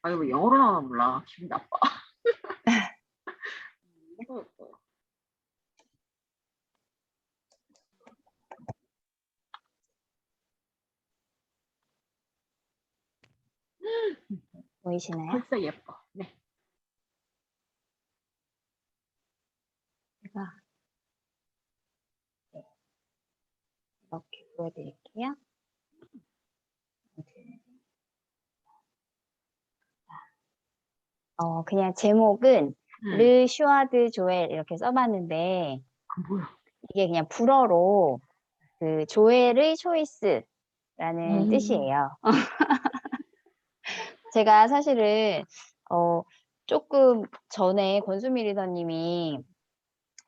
아, 이거 영어로 나오나 몰라. 기분 나빠. 보이시나요? 벌써 예뻐. 네. 제가 네, 이렇게 보여드릴게요. 그냥 제목은 르 슈아드 조엘 이렇게 써봤는데 뭐야? 이게 그냥 불어로 그 조엘의 초이스라는 음. 뜻이에요. 제가 사실은 조금 전에 권수미 리더님이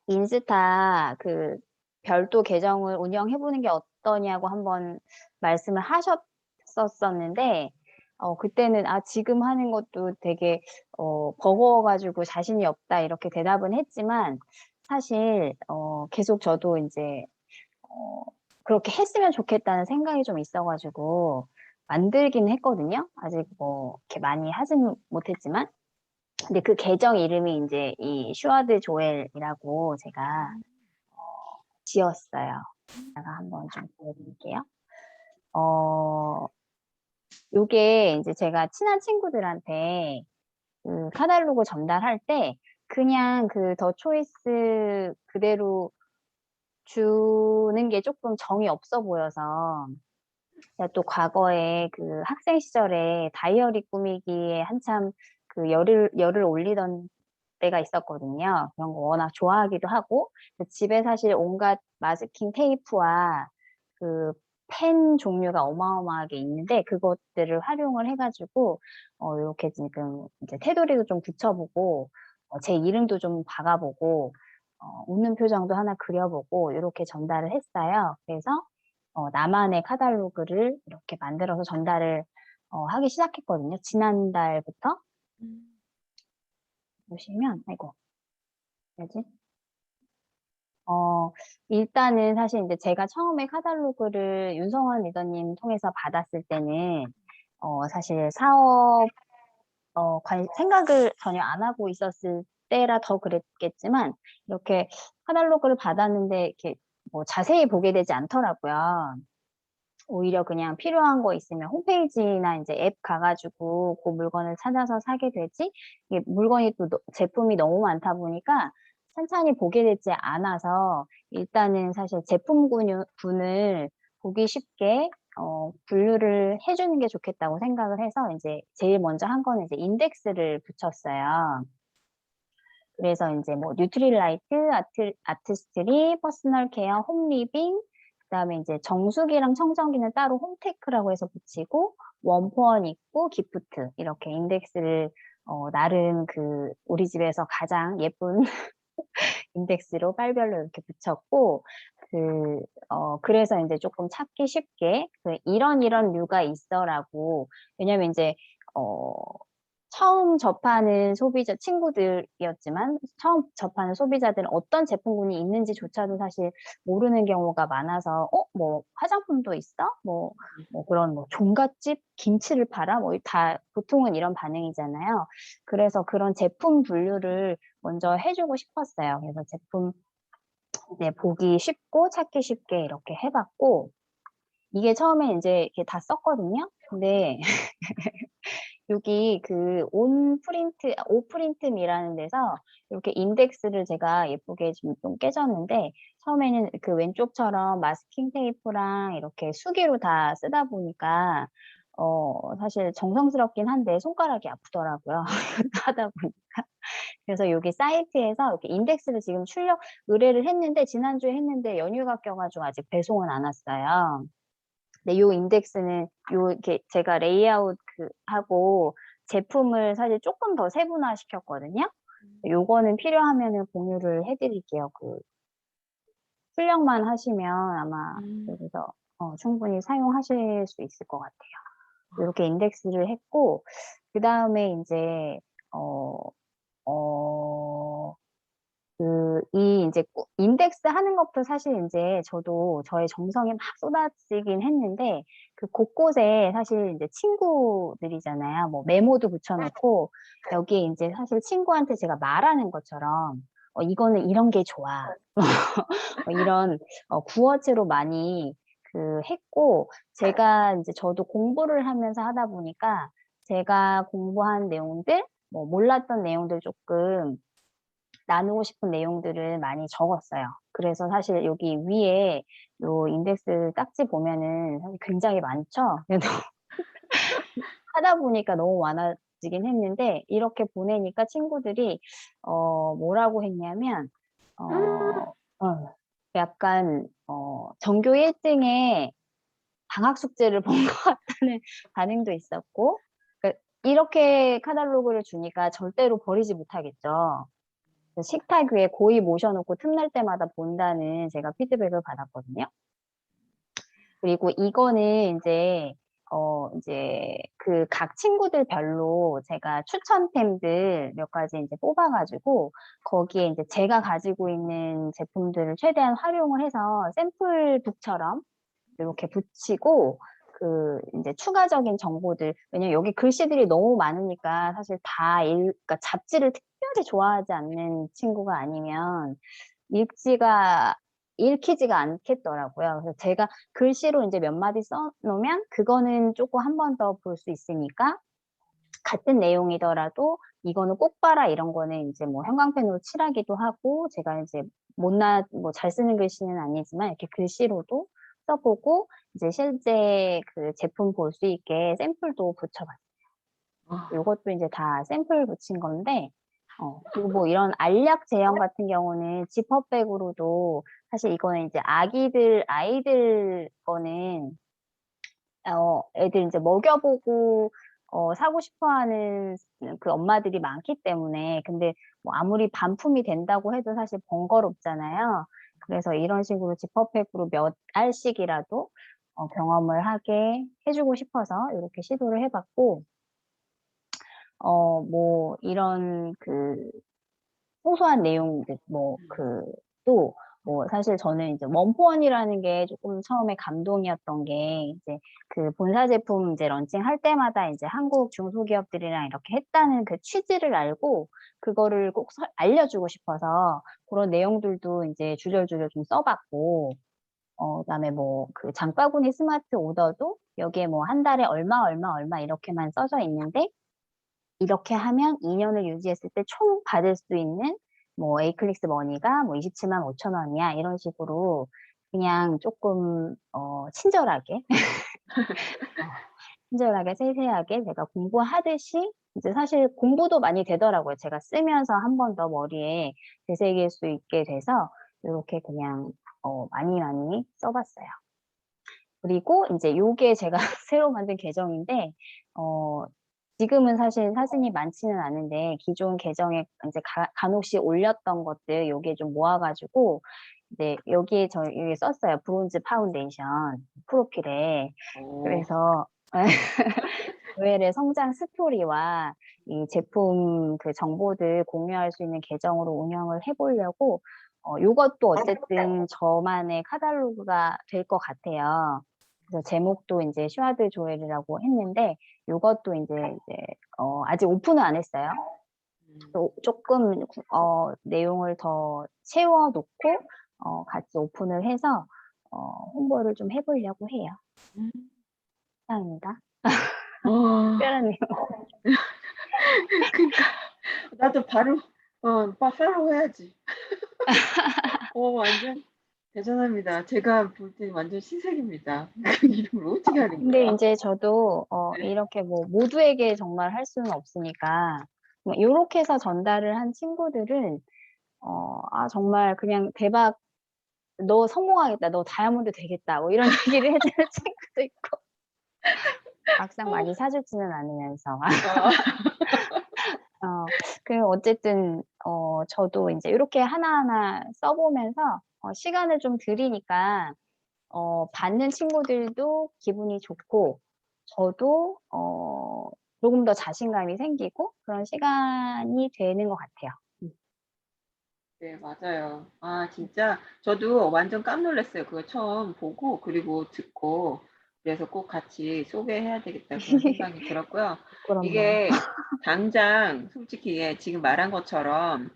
인스타 그 별도 계정을 운영해보는 게 어떠냐고 한번 말씀을 하셨었는데 그때는 지금 하는 것도 되게 버거워가지고 자신이 없다 이렇게 대답은 했지만 사실 계속 저도 이제 어, 그렇게 했으면 좋겠다는 생각이 좀 있어가지고 만들긴 했거든요. 아직 뭐 이렇게 많이 하진 못했지만. 근데 그 계정 이름이 이제 이 슈아드 조엘이라고 제가 지었어요. 제가 한번 좀 보여드릴게요. 어, 요게 이제 제가 친한 친구들한테 그 카탈로그 전달할 때 그냥 그 더 초이스 그대로 주는 게 조금 정이 없어 보여서 제가 또 과거에 그 학생 시절에 다이어리 꾸미기에 한참 그 열을 올리던 때가 있었거든요. 그런 거 워낙 좋아하기도 하고 집에 사실 온갖 마스킹 테이프와 그 펜 종류가 어마어마하게 있는데 그것들을 활용을 해가지고 이렇게 지금 이제 테두리도 좀 붙여보고 제 이름도 좀 박아보고 웃는 표정도 하나 그려보고 이렇게 전달을 했어요. 그래서 나만의 카탈로그를 이렇게 만들어서 전달을 하기 시작했거든요. 지난달부터 보시면 아이고 뭐지? 일단은 사실 이제 제가 처음에 카탈로그를 윤성환 리더님 통해서 받았을 때는 사실 사업 생각을 전혀 안 하고 있었을 때라 더 그랬겠지만 이렇게 카탈로그를 받았는데 이렇게 뭐 자세히 보게 되지 않더라고요. 오히려 그냥 필요한 거 있으면 홈페이지나 이제 앱 가가지고 그 물건을 찾아서 사게 되지, 이게 물건이 또 제품이 너무 많다 보니까 찬찬히 보게 되지 않아서 일단은 사실 제품군을 보기 쉽게 분류를 해주는 게 좋겠다고 생각을 해서 이제 제일 먼저 한 거는 이제 인덱스를 붙였어요. 그래서 이제 뭐 뉴트릴라이트, 아티스트리, 퍼스널 케어, 홈리빙, 그다음에 이제 정수기랑 청정기는 따로 홈테크라고 해서 붙이고 원포원 있고 기프트 이렇게 인덱스를 나름 그 우리 집에서 가장 예쁜 인덱스로 빨별로 이렇게 붙였고 그래서 이제 조금 찾기 쉽게 이런 류가 있어라고 왜냐면 이제 어 처음 접하는 소비자 친구들이었지만 처음 접하는 소비자들은 어떤 제품군이 있는지조차도 사실 모르는 경우가 많아서 뭐 화장품도 있어? 뭐 그런 뭐 종갓집 김치를 팔아? 뭐 다 보통은 이런 반응이잖아요. 그래서 그런 제품 분류를 먼저 해주고 싶었어요. 그래서 제품 네, 보기 쉽고 찾기 쉽게 이렇게 해봤고 이게 처음에 이제 이렇게 다 썼거든요. 근데 여기 그 오 프린트미라는 데서 이렇게 인덱스를 제가 예쁘게 좀 깨졌는데 처음에는 그 왼쪽처럼 마스킹 테이프랑 이렇게 수기로 다 쓰다 보니까 사실 정성스럽긴 한데 손가락이 아프더라고요. 하다 보니까. 그래서 여기 사이트에서 이렇게 인덱스를 지금 의뢰를 했는데 지난주에 했는데 연휴가 껴가지고 아직 배송은 안 왔어요. 근데 요 인덱스는 이렇게 제가 레이아웃 하고 제품을 사실 조금 더 세분화 시켰거든요. 요거는 필요하면은 공유를 해드릴게요. 출력만 하시면 아마 여기서 충분히 사용하실 수 있을 것 같아요. 이렇게 인덱스를 했고 그 다음에 이제 어, 어, 이 이제 인덱스 하는 것도 사실 이제 저도 저의 정성이 막 쏟아지긴 했는데 그 곳곳에 사실 이제 친구들이잖아요. 뭐 메모도 붙여놓고 여기에 이제 사실 친구한테 제가 말하는 것처럼 이거는 이런 게 좋아. 이런 구어체로 많이 했고 제가 이제 저도 공부를 하면서 하다 보니까 제가 공부한 내용들 뭐 몰랐던 내용들 조금 나누고 싶은 내용들을 많이 적었어요. 그래서 사실 여기 위에 요 인덱스 딱지 보면은 사실 굉장히 많죠? 그래도 하다 보니까 너무 많아지긴 했는데, 이렇게 보내니까 친구들이, 뭐라고 했냐면, 어, 약간, 전교 1등의 방학 숙제를 본 것 같다는 반응도 있었고, 그러니까 이렇게 카탈로그를 주니까 절대로 버리지 못하겠죠. 식탁 위에 고이 모셔놓고 틈날 때마다 본다는 제가 피드백을 받았거든요. 그리고 이거는 이제 그 각 친구들별로 제가 추천템들 몇 가지 이제 뽑아가지고 거기에 이제 제가 가지고 있는 제품들을 최대한 활용을 해서 샘플북처럼 이렇게 붙이고 이제 추가적인 정보들, 왜냐면 여기 글씨들이 너무 많으니까 사실 그러니까 잡지를 특별히 좋아하지 않는 친구가 아니면 읽지가, 읽히지가 않겠더라고요. 그래서 제가 글씨로 이제 몇 마디 써놓으면 그거는 조금 한 번 더 볼 수 있으니까 같은 내용이더라도 이거는 꼭 봐라 이런 거는 이제 뭐 형광펜으로 칠하기도 하고 제가 이제 뭐 잘 쓰는 글씨는 아니지만 이렇게 글씨로도 써보고 이제 실제 그 제품 볼 수 있게 샘플도 붙여봤어요. 아, 이것도 이제 다 샘플 붙인 건데, 그리고 뭐 이런 알약 제형 같은 경우는 지퍼백으로도 사실 이거는 이제 아이들 거는 애들 이제 먹여보고, 사고 싶어 하는 그 엄마들이 많기 때문에, 근데 뭐 아무리 반품이 된다고 해도 사실 번거롭잖아요. 그래서 이런 식으로 지퍼백으로 몇 알씩이라도 경험을 하게 해주고 싶어서 이렇게 시도를 해봤고, 뭐 이런 소소한 내용들, 또, 뭐, 사실 저는 이제 원포원이라는 게 조금 처음에 감동이었던 게, 이제 본사 제품 이제 런칭할 때마다 이제 한국 중소기업들이랑 이렇게 했다는 그 취지를 알고, 그거를 꼭 알려주고 싶어서 그런 내용들도 이제 줄줄줄 좀 써봤고, 그다음에 뭐, 장바구니 스마트 오더도 여기에 뭐 한 달에 얼마, 얼마, 얼마 이렇게만 써져 있는데, 이렇게 하면 2년을 유지했을 때 총 받을 수 있는 뭐 에이클릭스 머니가 뭐 27만 5천 원이야 이런 식으로 그냥 조금 친절하게 친절하게 세세하게 제가 공부하듯이 이제 사실 공부도 많이 되더라고요. 제가 쓰면서 한 번 더 머리에 되새길 수 있게 돼서 이렇게 그냥 많이 많이 써봤어요. 그리고 이제 요게 제가 새로 만든 계정인데, 어, 지금은 사실 사진이 많지는 않은데, 기존 계정에 이제 간혹씩 올렸던 것들, 요게 좀 모아가지고, 이제 여기에 여기 썼어요. 브론즈 파운데이션 프로필에. 오, 그래서, 조엘의 성장 스토리와 이 제품 정보들 공유할 수 있는 계정으로 운영을 해보려고, 요것도 어쨌든 저만의 카탈로그가 될 것 같아요. 그래서 제목도 이제 슈아드 조엘이라고 했는데, 요것도 아직 오픈은 안 했어요. 또 조금, 내용을 더 채워놓고, 같이 오픈을 해서, 홍보를 좀 해보려고 해요. 음. 감사합니다. 아, 특별한 내용. 그러니까 나도 바로 팔로우 해야지. 완전 대단합니다. 제가 볼 때 완전 신세계입니다. 그 이름을 어떻게 하는 근데 거야? 이제 저도 이렇게 뭐 모두에게 정말 할 수는 없으니까 뭐 이렇게 해서 전달을 한 친구들은 정말 그냥 대박 너 성공하겠다 너 다이아몬드 되겠다 뭐 이런 얘기를 해주는 친구도 있고 막상 많이 사주지는 않으면서 아, 어쨌든 저도 이제 이렇게 하나하나 써보면서 시간을 좀 들이니까 받는 친구들도 기분이 좋고, 저도, 조금 더 자신감이 생기고, 그런 시간이 되는 것 같아요. 네, 맞아요. 아, 진짜 저도 완전 깜놀랐어요. 그거 처음 보고 그리고 듣고 그래서 꼭 같이 소개해야 되겠다 그런 생각이 들었고요. 부끄럽네요. 이게 당장 솔직히 예, 지금 말한 것처럼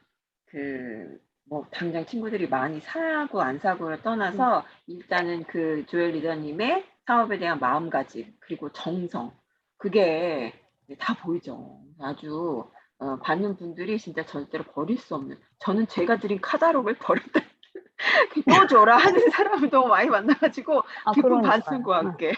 뭐 당장 친구들이 많이 사고 안 사고를 음. 떠나서 일단은 그 조엘 리더님의 사업에 대한 마음가짐 그리고 정성 그게 다 보이죠. 아주 받는 분들이 진짜 절대로 버릴 수 없는 저는 제가 드린 카다록을 버렸다. 또 줘라 하는 사람을 너무 많이 만나 가지고 아, 기쁜 그러니까요. 반승과 응. 함께. 예.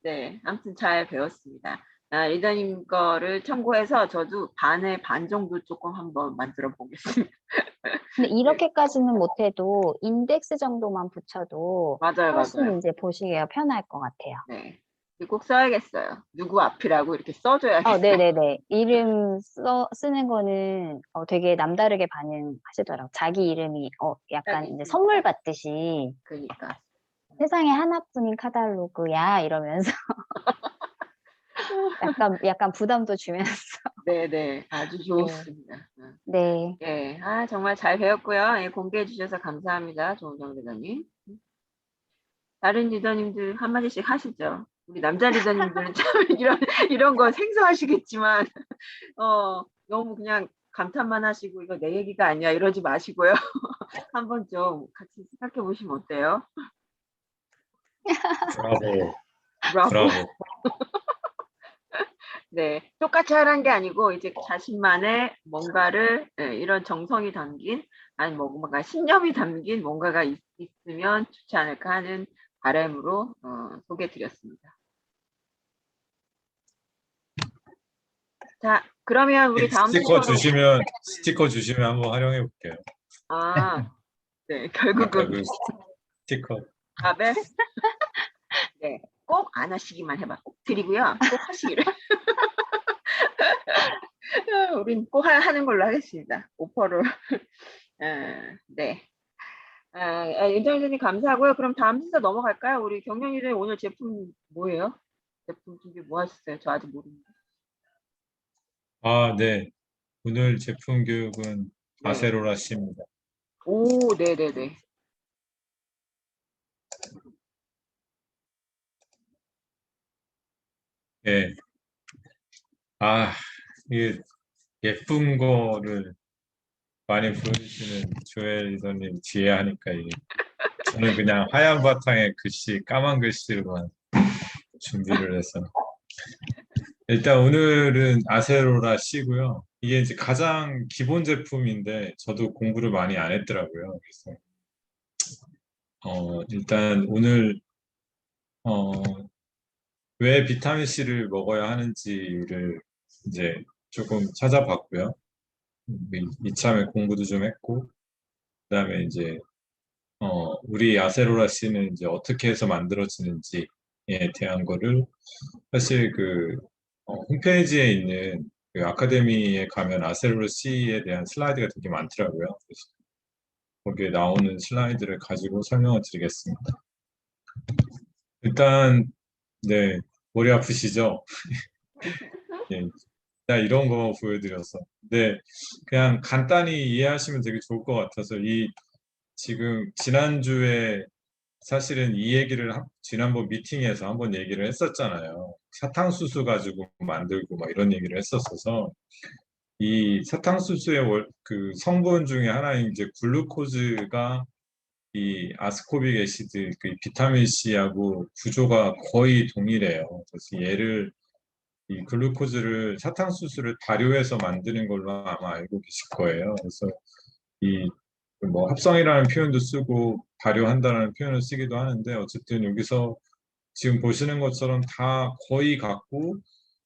네. 아무튼 잘 배웠습니다. 아, 리더님 거를 참고해서 저도 반의 반 정도 조금 한번 만들어 보겠습니다. 근데 네. 이렇게까지는 못해도 인덱스 정도만 붙여도 맞아요, 훨씬 맞아요. 이제 보시기가 편할 것 같아요. 네. 이거 꼭 써야겠어요. 누구 앞이라고 이렇게 써 줘야겠어요. 네네네. 이름 쓰는 거는 되게 남다르게 반응하시더라고요. 자기 이름이 딱 약간 이제 선물 있으니까. 받듯이 그니까. 세상에 하나뿐인 카탈로그야 이러면서 약간 부담도 주면서. 네네. 아주 네. 좋습니다. 네. 예. 아, 정말 잘 배웠고요. 예, 공개해 주셔서 감사합니다. 조은정 리더님. 다른 리더님들 한마디씩 하시죠. 우리 남자 리더님들은 참 이런 거 생소하시겠지만 너무 그냥 감탄만 하시고 "이거 내 얘기가 아니야." 이러지 마시고요. 한번 좀 같이 생각해 보시면 어때요? 브라보, 브라보. 브라보. 네. 똑같이 하라는 게 아니고 이제 자신만의 뭔가를 예, 이런 정성이 담긴 아니 뭐 뭔가 신념이 담긴 뭔가가 있으면 좋지 않을까 하는 바람으로 소개해 드렸습니다. 자, 그러면 우리 다음 순서로 스티커 주시면 한번 활용해 볼게요. 아, 네. 아까 결국은 그 스티커. 답을 네. 꼭 안 하시기만 해 봐. 꼭 드리고요. 꼭 하시기를. 우린 꼭 하는 걸로 하겠습니다. 오퍼를. 네. 윤정 선생님 감사하고요. 그럼 다음 순서 넘어갈까요? 우리 경영 리더님 오늘 제품 뭐예요? 제품 준비 뭐 하셨어요? 저 아직 모르는데. 아, 네. 오늘 제품 교육은 네. 아세로라 C입니다. 오, 네네네. 예. 아, 이게 예쁜 거를 많이 보여주시는 조엘 리더님 뒤에 하니까 이게 저는 그냥 하얀 바탕에 글씨, 까만 글씨로만 준비를 해서 일단 오늘은 아세로라 C고요. 이게 이제 가장 기본 제품인데 저도 공부를 많이 안 했더라고요. 그래서 일단 오늘 어, 왜 비타민 C를 먹어야 하는지를 이제 조금 찾아봤고요. 이참에 공부도 좀 했고, 그다음에 이제 우리 아세로라 C는 이제 어떻게 해서 만들어지는지에 대한 거를 사실 홈페이지에 있는 그 아카데미에 가면 아세로라 C에 대한 슬라이드가 되게 많더라고요. 그래서 거기에 나오는 슬라이드를 가지고 설명을 드리겠습니다. 일단 네, 머리 아프시죠? 예, 자, 이런 거 보여드려서. 네, 그냥 간단히 이해하시면 되게 좋을 것 같아서 지금 지난주에 사실은 이 얘기를 지난번 미팅에서 한번 얘기를 했었잖아요. 사탕수수 가지고 만들고 막 이런 얘기를 했었어서 이 사탕수수의 그 성분 중에 하나인 이제 글루코즈가 이 아스코빅 애시드 그 비타민 C하고 구조가 거의 동일해요. 그래서 얘를 이 글루코즈를 사탕수수를 발효해서 만드는 걸로 아마 알고 계실 거예요. 그래서 이 뭐 합성이라는 표현도 쓰고 발효한다는 표현을 쓰기도 하는데 어쨌든 여기서 지금 보시는 것처럼 다 거의 같고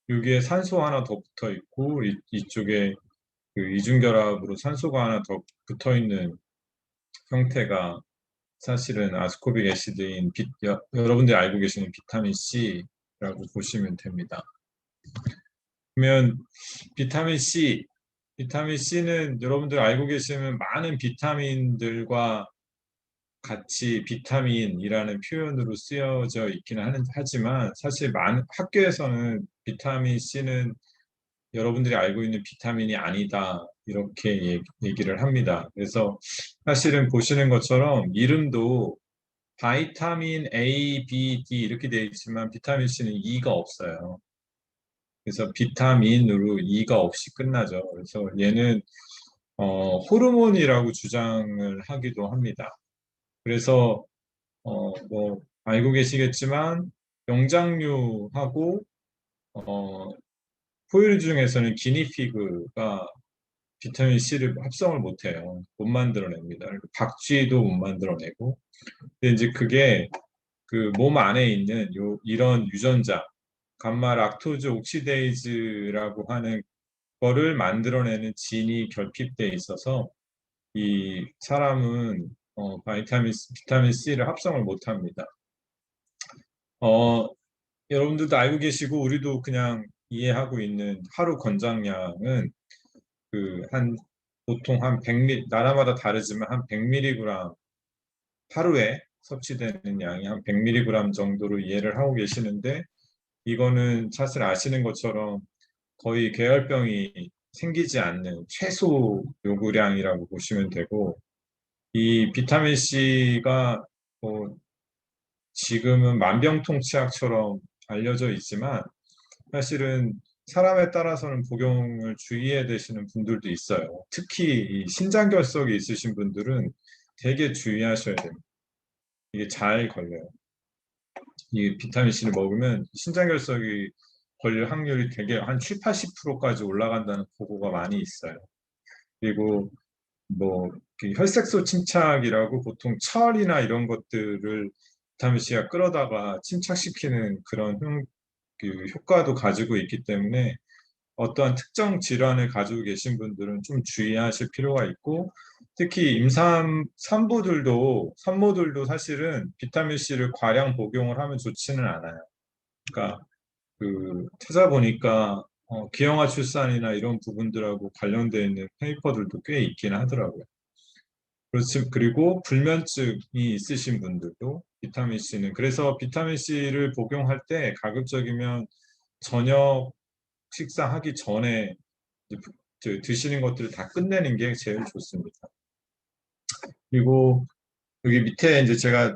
여기에 산소 하나 더 붙어 있고 이쪽에 그 이중결합으로 산소가 하나 더 붙어 있는 형태가 사실은 아스코빅 애시드인 여러분들이 알고 계시는 비타민 C라고 보시면 됩니다. 그러면 비타민 C, 비타민 C는 여러분들 알고 계시는 많은 비타민들과 같이 비타민이라는 표현으로 쓰여져 있기는 하지만 사실 학교에서는 비타민 C는 여러분들이 알고 있는 비타민이 아니다 이렇게 얘기를 합니다. 그래서 사실은 보시는 것처럼 이름도 바이타민 A, B, D 이렇게 되어 있지만 비타민 C는 E가 없어요. 그래서 비타민으로 E가 없이 끝나죠. 그래서 얘는 호르몬이라고 주장을 하기도 합니다. 그래서 뭐 알고 계시겠지만 영장류하고 포유류 중에서는 기니피그가 비타민 C를 합성을 못해요. 못 만들어냅니다. 박쥐도 못 만들어내고. 근데 이제 그게 그 몸 안에 있는 이런 유전자, 감마 락토즈 옥시데이즈라고 하는 거를 만들어내는 진이 결핍돼 있어서 이 사람은 비타민 C를 합성을 못합니다. 여러분들도 알고 계시고 우리도 그냥 이해하고 있는 하루 권장량은 보통 한 100ml, 나라마다 다르지만 한 100mg 하루에 섭취되는 양이 한 100mg 정도로 이해를 하고 계시는데 이거는 사실 아시는 것처럼 거의 괴혈병이 생기지 않는 최소 요구량이라고 보시면 되고 이 비타민 C가 지금은 만병통치약처럼 알려져 있지만 사실은 사람에 따라서는 복용을 주의해야 되시는 분들도 있어요. 특히 이 신장결석이 있으신 분들은 되게 주의하셔야 됩니다. 이게 잘 걸려요. 이 비타민 C를 먹으면 신장결석이 걸릴 확률이 되게 한 7, 80%까지 올라간다는 보고가 많이 있어요. 그리고 뭐 혈색소 침착이라고 보통 철이나 이런 것들을 비타민 C가 끌어다가 침착시키는 그런 효과도 가지고 있기 때문에 어떠한 특정 질환을 가지고 계신 분들은 좀 주의하실 필요가 있고 특히 산모들도 사실은 비타민 C를 과량 복용을 하면 좋지는 않아요. 그러니까 찾아보니까 기형아 출산이나 이런 부분들하고 관련되어 있는 페이퍼들도 꽤 있긴 하더라고요. 그리고 불면증이 있으신 분들도 비타민 C는 그래서 비타민 C를 복용할 때 가급적이면 저녁 식사하기 전에 드시는 것들을 다 끝내는 게 제일 좋습니다. 그리고 여기 밑에 이제 제가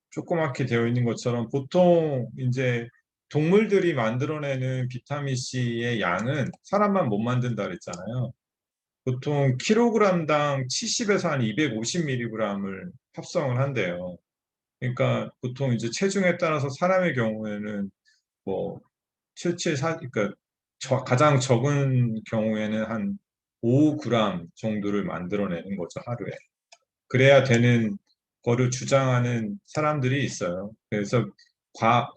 조그맣게 되어 있는 것처럼 보통 이제 동물들이 만들어내는 비타민 C의 양은 사람만 못 만든다 그랬잖아요. 보통 킬로그램당 70에서 한 250mg을 합성을 한대요. 그러니까 보통 이제 체중에 따라서 사람의 경우에는 뭐 그러니까 가장 적은 경우에는 한 5g 정도를 만들어내는 거죠, 하루에. 그래야 되는 거를 주장하는 사람들이 있어요. 그래서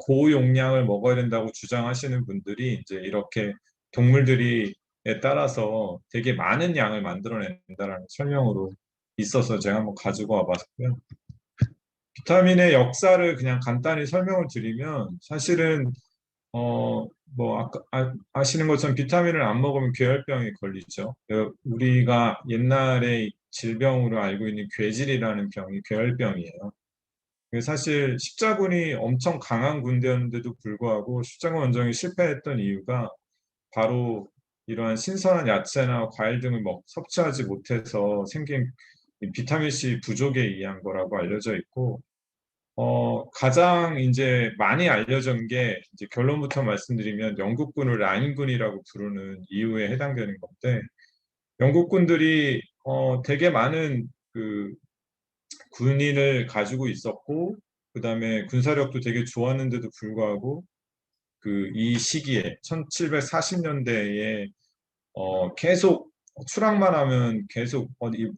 고용량을 먹어야 된다고 주장하시는 분들이 이제 이렇게 동물들이 에 따라서 되게 많은 양을 만들어낸다라는 설명으로 있어서 제가 한번 가지고 와봤고요. 비타민의 역사를 그냥 간단히 설명을 드리면 사실은 뭐 아까 아시는 것처럼 비타민을 안 먹으면 괴혈병이 걸리죠. 우리가 옛날에 질병으로 알고 있는 괴질이라는 병이 괴혈병이에요. 사실 십자군이 엄청 강한 군대였는데도 불구하고 십자군 원정이 실패했던 이유가 바로 이러한 신선한 야채나 과일 등을 섭취하지 못해서 생긴 비타민 C 부족에 의한 거라고 알려져 있고 가장 이제 많이 알려진 게 이제 결론부터 말씀드리면 영국군을 라인군이라고 부르는 이유에 해당되는 건데 영국군들이 되게 많은 군인을 가지고 있었고 그다음에 군사력도 되게 좋았는데도 불구하고 이 시기에 1740년대에 계속 추락만 하면 계속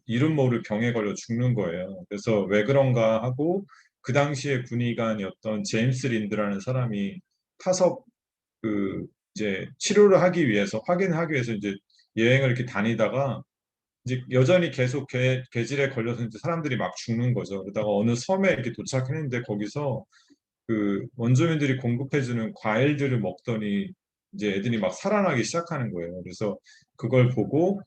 이름 모를 병에 걸려 죽는 거예요. 그래서 왜 그런가 하고 그 당시에 군의관이었던 제임스 린드라는 사람이 타석 이제 치료를 하기 위해서 확인하기 위해서 이제 여행을 이렇게 다니다가 이제 여전히 계속 괴질에 걸려서 이제 사람들이 막 죽는 거죠. 그러다가 어느 섬에 이렇게 도착했는데 거기서 원주민들이 공급해주는 과일들을 먹더니 이제 애들이 막 살아나기 시작하는 거예요. 그래서 그걸 보고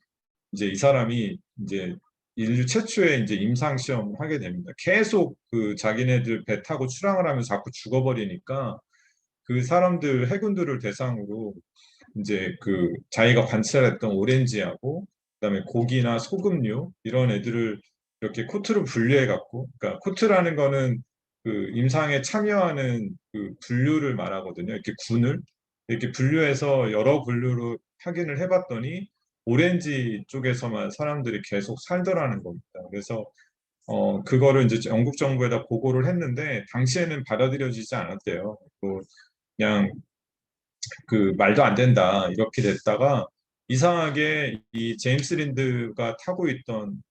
이제 이 사람이 이제 인류 최초의 이제 임상 시험을 하게 됩니다. 계속 자기네들 배 타고 출항을 하면서 자꾸 죽어버리니까 그 사람들 해군들을 대상으로 이제 자기가 관찰했던 오렌지하고 그다음에 고기나 소금류 이런 애들을 이렇게 코트로 분류해 갖고, 그러니까 코트라는 거는 그 임상에 참여하는 그 분류를 말하거든요. 이렇게 군을 이렇게 분류해서 여러 분류로 확인을 해봤더니 오렌지 쪽에서만 사람들이 계속 살더라는 겁니다. 그래서 그거를 이제 영국 정부에다 보고를 했는데 당시에는 받아들여지지 않았대요. 그냥 그 말도 안 된다 이렇게 됐다가 이상하게 이 제임스 린드가 타고 있던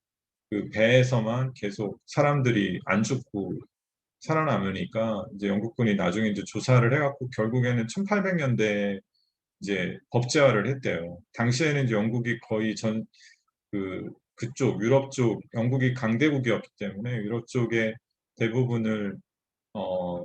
그 배에서만 계속 사람들이 안 죽고 살아남으니까 이제 영국군이 나중에 이제 조사를 해갖고 결국에는 1800년대에 이제 법제화를 했대요. 당시에는 이제 영국이 거의 그쪽 유럽 쪽 영국이 강대국이었기 때문에 유럽 쪽의 대부분을 어,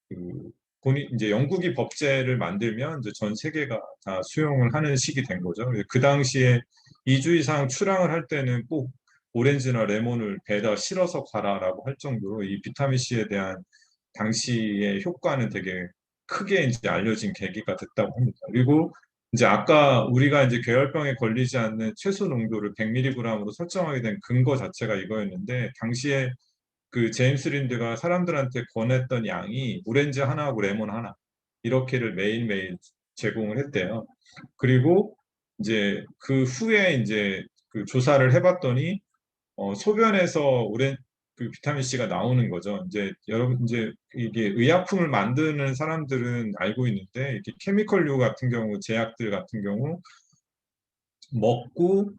그 본인 이제 영국이 법제를 만들면 이제 전 세계가 다 수용을 하는 식이 된 거죠. 그 당시에 2주 이상 출항을 할 때는 꼭 오렌지나 레몬을 배에다 실어서 가라라고 할 정도로 이 비타민 C에 대한 당시의 효과는 되게 크게 이제 알려진 계기가 됐다고 합니다. 그리고 이제 아까 우리가 이제 괴혈병에 걸리지 않는 최소 농도를 100mg으로 설정하게 된 근거 자체가 이거였는데 당시에 그 제임스 린드가 사람들한테 권했던 양이 오렌지 하나하고 레몬 하나 이렇게를 매일매일 제공을 했대요. 그리고 이제 그 후에 이제 그 조사를 해봤더니 소변에서 그 비타민 C가 나오는 거죠. 이제 여러분 이제 이게 의약품을 만드는 사람들은 알고 있는데 이렇게 케미컬류 같은 경우 제약들 같은 경우 먹고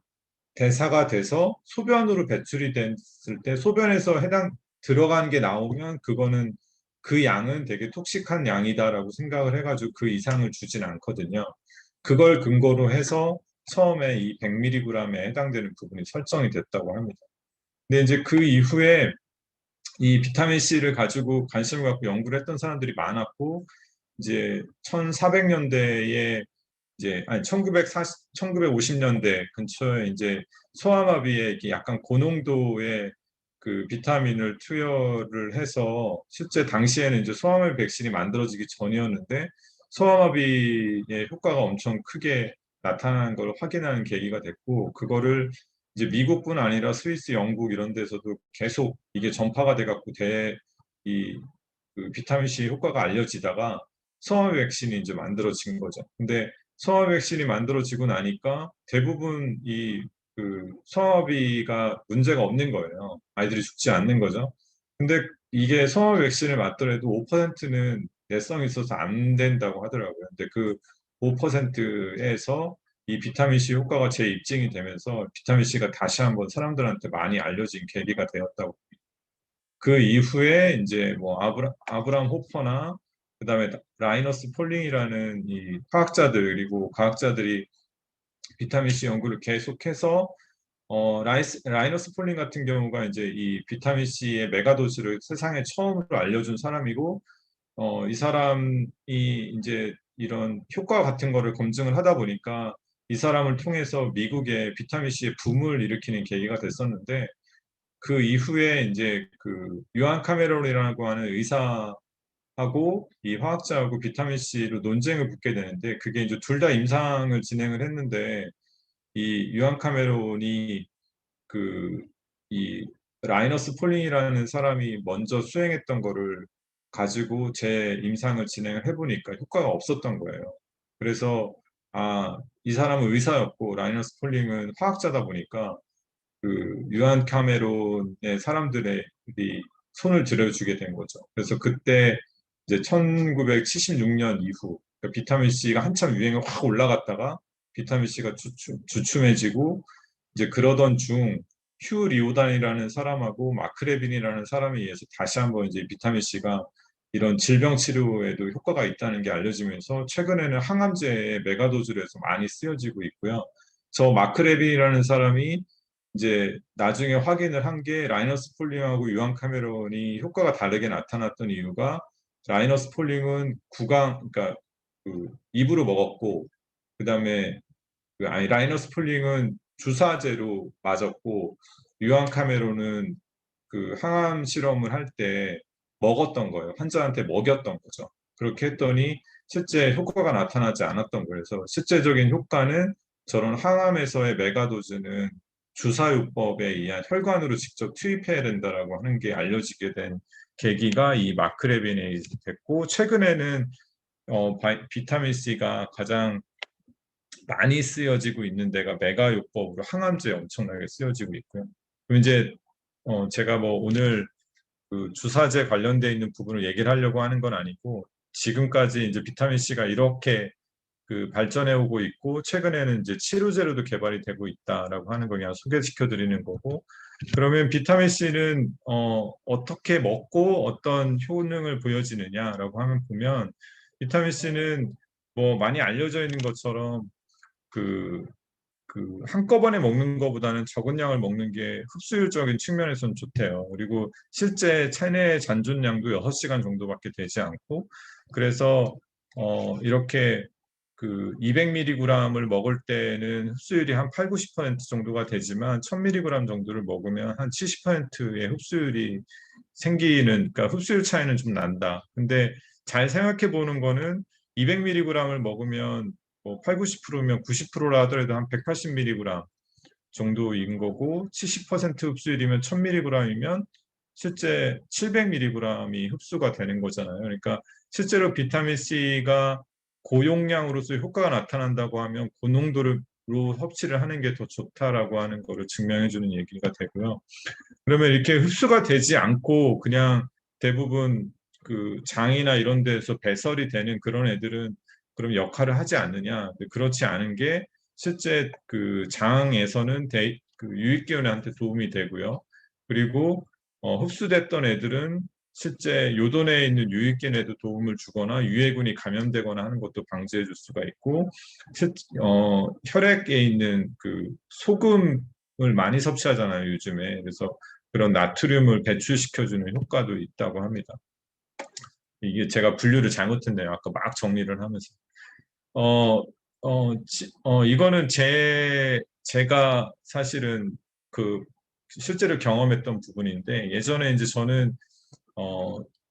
대사가 돼서 소변으로 배출이 됐을 때 소변에서 해당 들어간 게 나오면 그거는 그 양은 되게 톡식한 양이다라고 생각을 해가지고 그 이상을 주진 않거든요. 그걸 근거로 해서 처음에 이 100mg에 해당되는 부분이 설정이 됐다고 합니다. 근데 이제 그 이후에 이 비타민 C를 가지고 관심을 갖고 연구를 했던 사람들이 많았고 이제 1400년대에 이제 아니 1950년대 근처에 이제 소아마비에 이렇게 약간 고농도의 그 비타민을 투여를 해서 실제 당시에는 이제 소아마비 백신이 만들어지기 전이었는데 소아마비의 효과가 엄청 크게 나타나는 걸 확인하는 계기가 됐고 그거를 이제 미국뿐 아니라 스위스, 영국 이런 데서도 계속 이게 전파가 돼갖고 그 비타민 C 효과가 알려지다가 소아마비 백신이 이제 만들어진 거죠. 근데 성화 백신이 만들어지고 나니까 대부분 그 성화비가 문제가 없는 거예요. 아이들이 죽지 않는 거죠. 근데 이게 성화 백신을 맞더라도 5%는 내성이 있어서 안 된다고 하더라고요. 근데 그 5%에서 이 비타민 C 효과가 재입증이 되면서 비타민 C가 다시 한번 사람들한테 많이 알려진 계기가 되었다고. 그 이후에 이제 뭐 아브람 호퍼나 그다음에 라이너스 폴링이라는 이 화학자들 그리고 과학자들이 비타민 C 연구를 계속해서 라이너스 폴링 같은 경우가 이제 이 비타민 C의 메가도즈를 세상에 처음으로 알려준 사람이고 이 사람이 이제 이런 효과 같은 거를 검증을 하다 보니까 이 사람을 통해서 미국의 비타민 C의 붐을 일으키는 계기가 됐었는데 그 이후에 이제 그 유한 카메론이라고 하는 의사하고 이 화학자하고 비타민 C로 논쟁을 붙게 되는데 그게 이제 둘 다 임상을 진행을 했는데 이 유한 카메론이 그 이 라이너스 폴링이라는 사람이 먼저 수행했던 거를 가지고 제 임상을 진행을 해보니까 효과가 없었던 거예요. 그래서 이 사람은 의사였고 라이너스 폴링은 화학자다 보니까 그 유한 카메론의 사람들의 이 손을 들어주게 된 거죠. 그래서 그때 이제 1976년 이후 그러니까 비타민 C가 한참 유행이 확 올라갔다가 비타민 C가 주춤해지고 이제 그러던 중 휴 리오단이라는 사람하고 마크 레빈이라는 사람에 의해서 다시 한번 이제 비타민 C가 이런 질병 치료에도 효과가 있다는 게 알려지면서 최근에는 항암제에 메가도즈로 해서 많이 쓰여지고 있고요. 저 마크 레빈이라는 사람이 이제 나중에 확인을 한 게 라이너스 폴링하고 유한 카메론이 효과가 다르게 나타났던 이유가 라이너스 폴링은 그러니까 그 입으로 먹었고 그다음에 라이너스 폴링은 주사제로 맞았고 유한 카메론은 그 항암 실험을 할 때 먹었던 거예요. 환자한테 먹였던 거죠. 그렇게 했더니 실제 효과가 나타나지 않았던 거예요. 그래서 실제적인 효과는 저런 항암에서의 메가도즈는 주사요법에 의한 혈관으로 직접 투입해야 된다라고 하는 게 알려지게 된 계기가 이 마크레빈에 됐고, 최근에는 비타민 C가 가장 많이 쓰여지고 있는 데가 메가요법으로 항암제에 엄청나게 쓰여지고 있고요. 그럼 이제 제가 뭐 오늘 그 주사제 관련돼 있는 부분을 얘기를 하려고 하는 건 아니고, 지금까지 이제 비타민 C가 이렇게 그 발전해 오고 있고, 최근에는 이제 치료제로도 개발이 되고 있다라고 하는 거 그냥 소개시켜 드리는 거고, 그러면 비타민 C는 어떻게 먹고 어떤 효능을 보여지느냐라고 하면 보면, 비타민 C는 뭐 많이 알려져 있는 것처럼 그 한꺼번에 먹는 것보다는 적은 양을 먹는 게 흡수율적인 측면에서는 좋대요. 그리고 실제 체내 잔존량도 6시간 정도밖에 되지 않고, 그래서 이렇게 그 200mg을 먹을 때는 흡수율이 한 8, 90% 정도가 되지만 1000mg 정도를 먹으면 한 70%의 흡수율이 생기는, 그러니까 흡수율 차이는 좀 난다. 근데 잘 생각해 보는 거는 200mg을 먹으면 뭐 8, 90%면 90%라 하더라도 한 180mg 정도인 거고, 70% 흡수율이면 1000mg이면 실제 700mg이 흡수가 되는 거잖아요. 그러니까 실제로 비타민 C가 고용량으로서 효과가 나타난다고 하면 고농도로 섭취를 하는 게 더 좋다라고 하는 거를 증명해 주는 얘기가 되고요. 그러면 이렇게 흡수가 되지 않고 그냥 대부분 그 장이나 이런 데서 배설이 되는 그런 애들은 그럼 역할을 하지 않느냐? 그렇지 않은 게 실제 그 장에서는 그 유익균한테 도움이 되고요. 그리고 흡수됐던 애들은 실제 요도내에 있는 유익균에도 도움을 주거나 유해군이 감염되거나 하는 것도 방지해 줄 수가 있고, 혈액에 있는 그 소금을 많이 섭취하잖아요, 요즘에. 그래서 그런 나트륨을 배출시켜주는 효과도 있다고 합니다. 이게 제가 분류를 잘못했네요. 아까 막 정리를 하면서. 이거는 제가 사실은 그 실제로 경험했던 부분인데, 예전에 이제 저는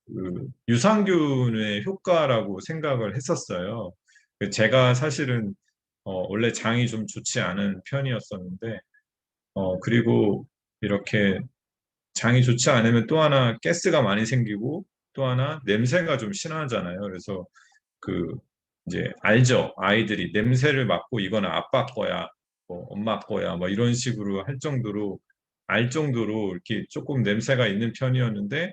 그 유산균의 효과라고 생각을 했었어요. 제가 사실은 원래 장이 좀 좋지 않은 편이었었는데, 그리고 이렇게 장이 좋지 않으면 또 하나 가스가 많이 생기고, 또 하나 냄새가 좀 심하잖아요. 그래서 그 이제 알죠. 아이들이 냄새를 맡고 이거는 아빠 거야, 뭐 엄마 거야, 뭐 이런 식으로 할 정도로 알 정도로 이렇게 조금 냄새가 있는 편이었는데,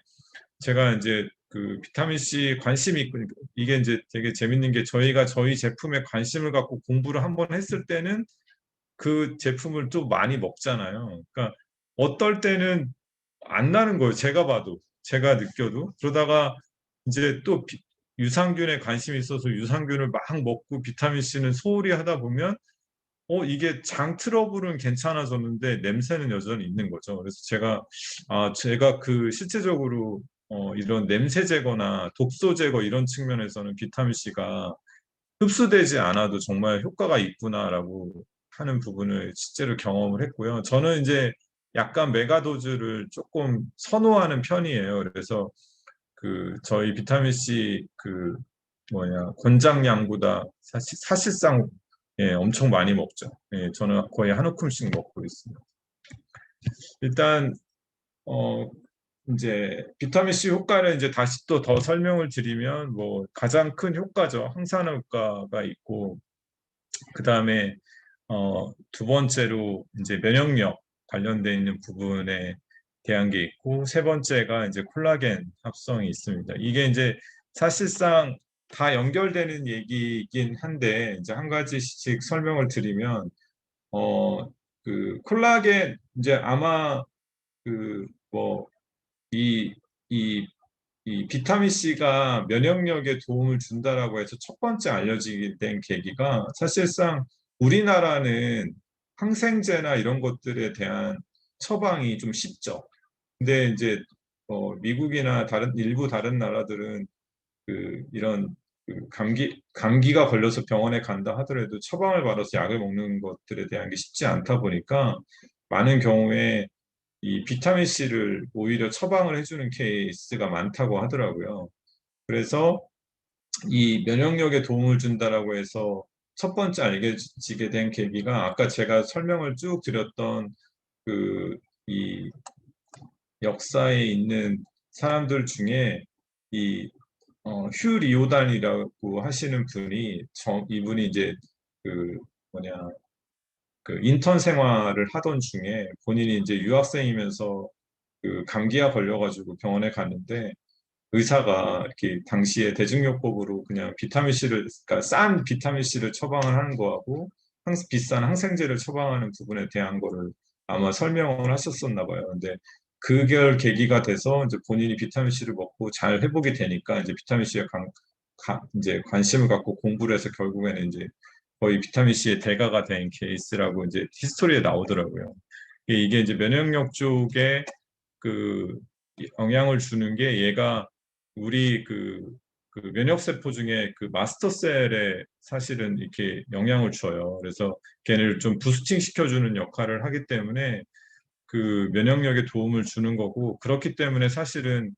제가 이제 그 비타민 C 관심이 있고, 이게 이제 되게 재밌는 게 저희가 저희 제품에 관심을 갖고 공부를 한번 했을 때는 그 제품을 또 많이 먹잖아요. 그러니까 어떨 때는 안 나는 거예요. 제가 봐도, 제가 느껴도. 그러다가 이제 또 유산균에 관심이 있어서 유산균을 막 먹고 비타민 C는 소홀히 하다 보면 이게 장 트러블은 괜찮아졌는데 냄새는 여전히 있는 거죠. 그래서 제가 그 실제적으로 이런 냄새 제거나 독소 제거 이런 측면에서는 비타민 C가 흡수되지 않아도 정말 효과가 있구나라고 하는 부분을 실제로 경험을 했고요. 저는 이제 약간 메가도즈를 조금 선호하는 편이에요. 그래서 그 저희 비타민 C 그 뭐냐 권장량보다 사실상 예, 엄청 많이 먹죠. 예, 저는 거의 한 움큼씩 먹고 있습니다. 일단 어 이제 비타민 C 효과를 이제 다시 또 더 설명을 드리면, 뭐 가장 큰 효과죠. 항산화 효과가 있고, 그 다음에 두 번째로 이제 면역력 관련돼 있는 부분에 대한 게 있고, 세 번째가 이제 콜라겐 합성이 있습니다. 이게 이제 사실상 다 연결되는 얘기이긴 한데, 이제 한 가지씩 설명을 드리면, 그 콜라겐 이제 아마 그 뭐 이 이 이 비타민 C가 면역력에 도움을 준다라고 해서 첫 번째 알려지게 된 계기가, 사실상 우리나라는 항생제나 이런 것들에 대한 처방이 좀 쉽죠. 근데 이제 미국이나 일부 다른 나라들은 이런 감기가 걸려서 병원에 간다 하더라도 처방을 받아서 약을 먹는 것들에 대한 게 쉽지 않다 보니까, 많은 경우에 이 비타민 C를 오히려 처방을 해주는 케이스가 많다고 하더라고요. 그래서 이 면역력에 도움을 준다라고 해서 첫 번째 알게지게 된 계기가 아까 제가 설명을 쭉 드렸던 이 역사에 있는 사람들 중에 이 휴 리오단이라고 하시는 분이 이분이 이제 그 뭐냐 인턴 생활을 하던 중에 본인이 이제 유학생이면서 감기가 걸려가지고 병원에 갔는데 의사가 이렇게 당시에 대증요법으로 그냥 비타민 C를 그러니까 싼 비타민 C를 처방을 하는 거하고 비싼 항생제를 처방하는 부분에 대한 거를 아마 설명을 하셨었나 봐요. 근데 그걸 계기가 돼서 이제 본인이 비타민 C를 먹고 잘 회복이 되니까 이제 비타민 C에 이제 관심을 갖고 공부를 해서 결국에는 이제 거의 비타민 C의 대가가 된 케이스라고 이제 히스토리에 나오더라고요. 이게 이제 면역력 쪽에 그 영향을 주는 게 얘가 우리 면역세포 중에 그 마스터셀에 사실은 이렇게 영향을 줘요. 그래서 걔네를 좀 부스팅 시켜주는 역할을 하기 때문에 그 면역력에 도움을 주는 거고 그렇기 때문에 사실은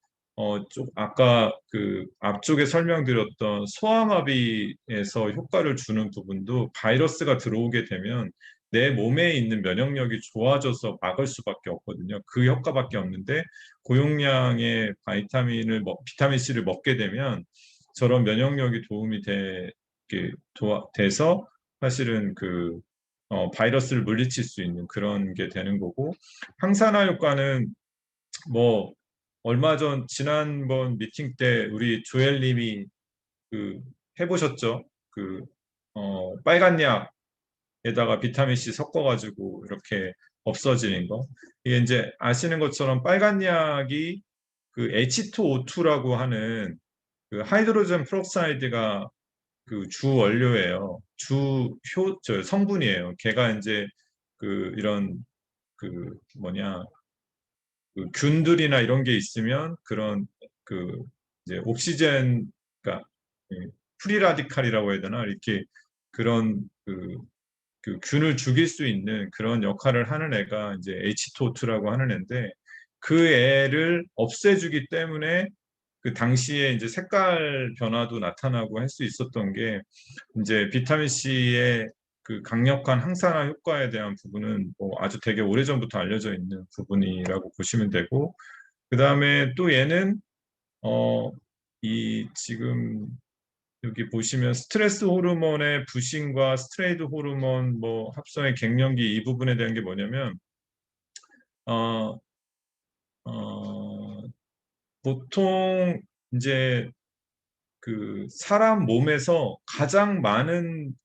아까 그 앞쪽에 설명드렸던 소아마비에서 효과를 주는 부분도 바이러스가 들어오게 되면 내 몸에 있는 면역력이 좋아져서 막을 수밖에 없거든요. 그 효과밖에 없는데 고용량의 비타민 C를 먹게 되면 저런 면역력이 도움이 돼서 사실은 바이러스를 물리칠 수 있는 그런 게 되는 거고 항산화 효과는 뭐 얼마 전 지난번 미팅 때 우리 조엘님이 그 해보셨죠? 빨간 약에다가 비타민 C 섞어가지고 이렇게 없어지는 거. 이게 이제 아시는 것처럼 빨간 약이 H2O2라고 하는 하이드로젠 프록사이드가 주 원료예요. 성분이에요. 걔가 이제 이런 뭐냐 균들이나 이런 게 있으면 그런 이제 옥시젠 그러니까 프리 라디칼이라고 해야 되나 이렇게 그런 균을 죽일 수 있는 그런 역할을 하는 애가 이제 H2O2라고 하는 애인데 그 애를 없애주기 때문에 그 당시에 이제 색깔 변화도 나타나고 할 수 있었던 게 이제 비타민 C의 강력한 항산화 효과에 대한 부분은 뭐 아주 되게 오래전부터 알려져 있는 부분이라고 보시면 되고 그다음에 또 얘는 지금 여기 보시면 스트레스 호르몬의 부신과 스테로이드 호르몬 뭐 합성의 갱년기 이 부분에 대한 게 뭐냐면 어, 어, 보통 이제 사람 몸에서 가장 많은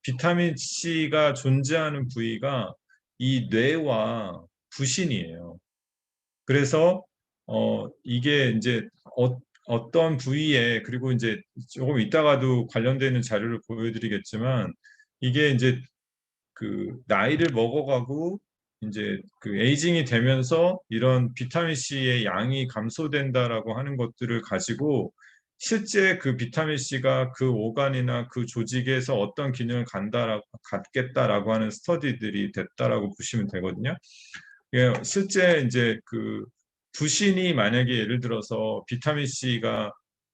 비타민 C가 존재하는 부위가 이 뇌와 부신이에요. 그래서 이게 이제 어떤 부위에 그리고 이제 조금 이따가도 관련되는 자료를 보여드리겠지만 이게 이제 나이를 먹어가고 이제 에이징이 되면서 이런 비타민 C의 양이 감소된다라고 하는 것들을 가지고 실제 비타민 C가 오간이나 조직에서 어떤 기능을 갖겠다라고 하는 스터디들이 됐다라고 보시면 되거든요. 예, 실제 이제 부신이 만약에 예를 들어서 비타민 C가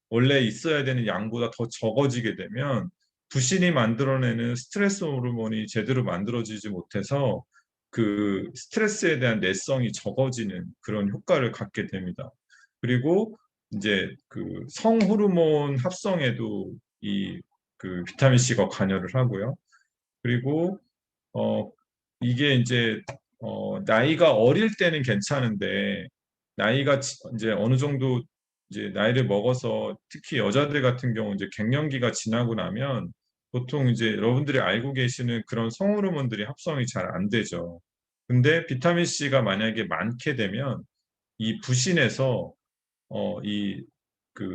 원래 있어야 되는 양보다 더 적어지게 되면 부신이 만들어내는 스트레스 호르몬이 제대로 만들어지지 못해서 스트레스에 대한 내성이 적어지는 그런 효과를 갖게 됩니다. 그리고 이제 성호르몬 합성에도 이 비타민 C가 관여를 하고요. 그리고 이게 이제 나이가 어릴 때는 괜찮은데 나이가 이제 어느 정도 이제 나이를 먹어서 특히 여자들 같은 경우 이제 갱년기가 지나고 나면 보통 이제 여러분들이 알고 계시는 그런 성호르몬들이 합성이 잘 안 되죠. 근데 비타민 C가 만약에 많게 되면 이 부신에서 이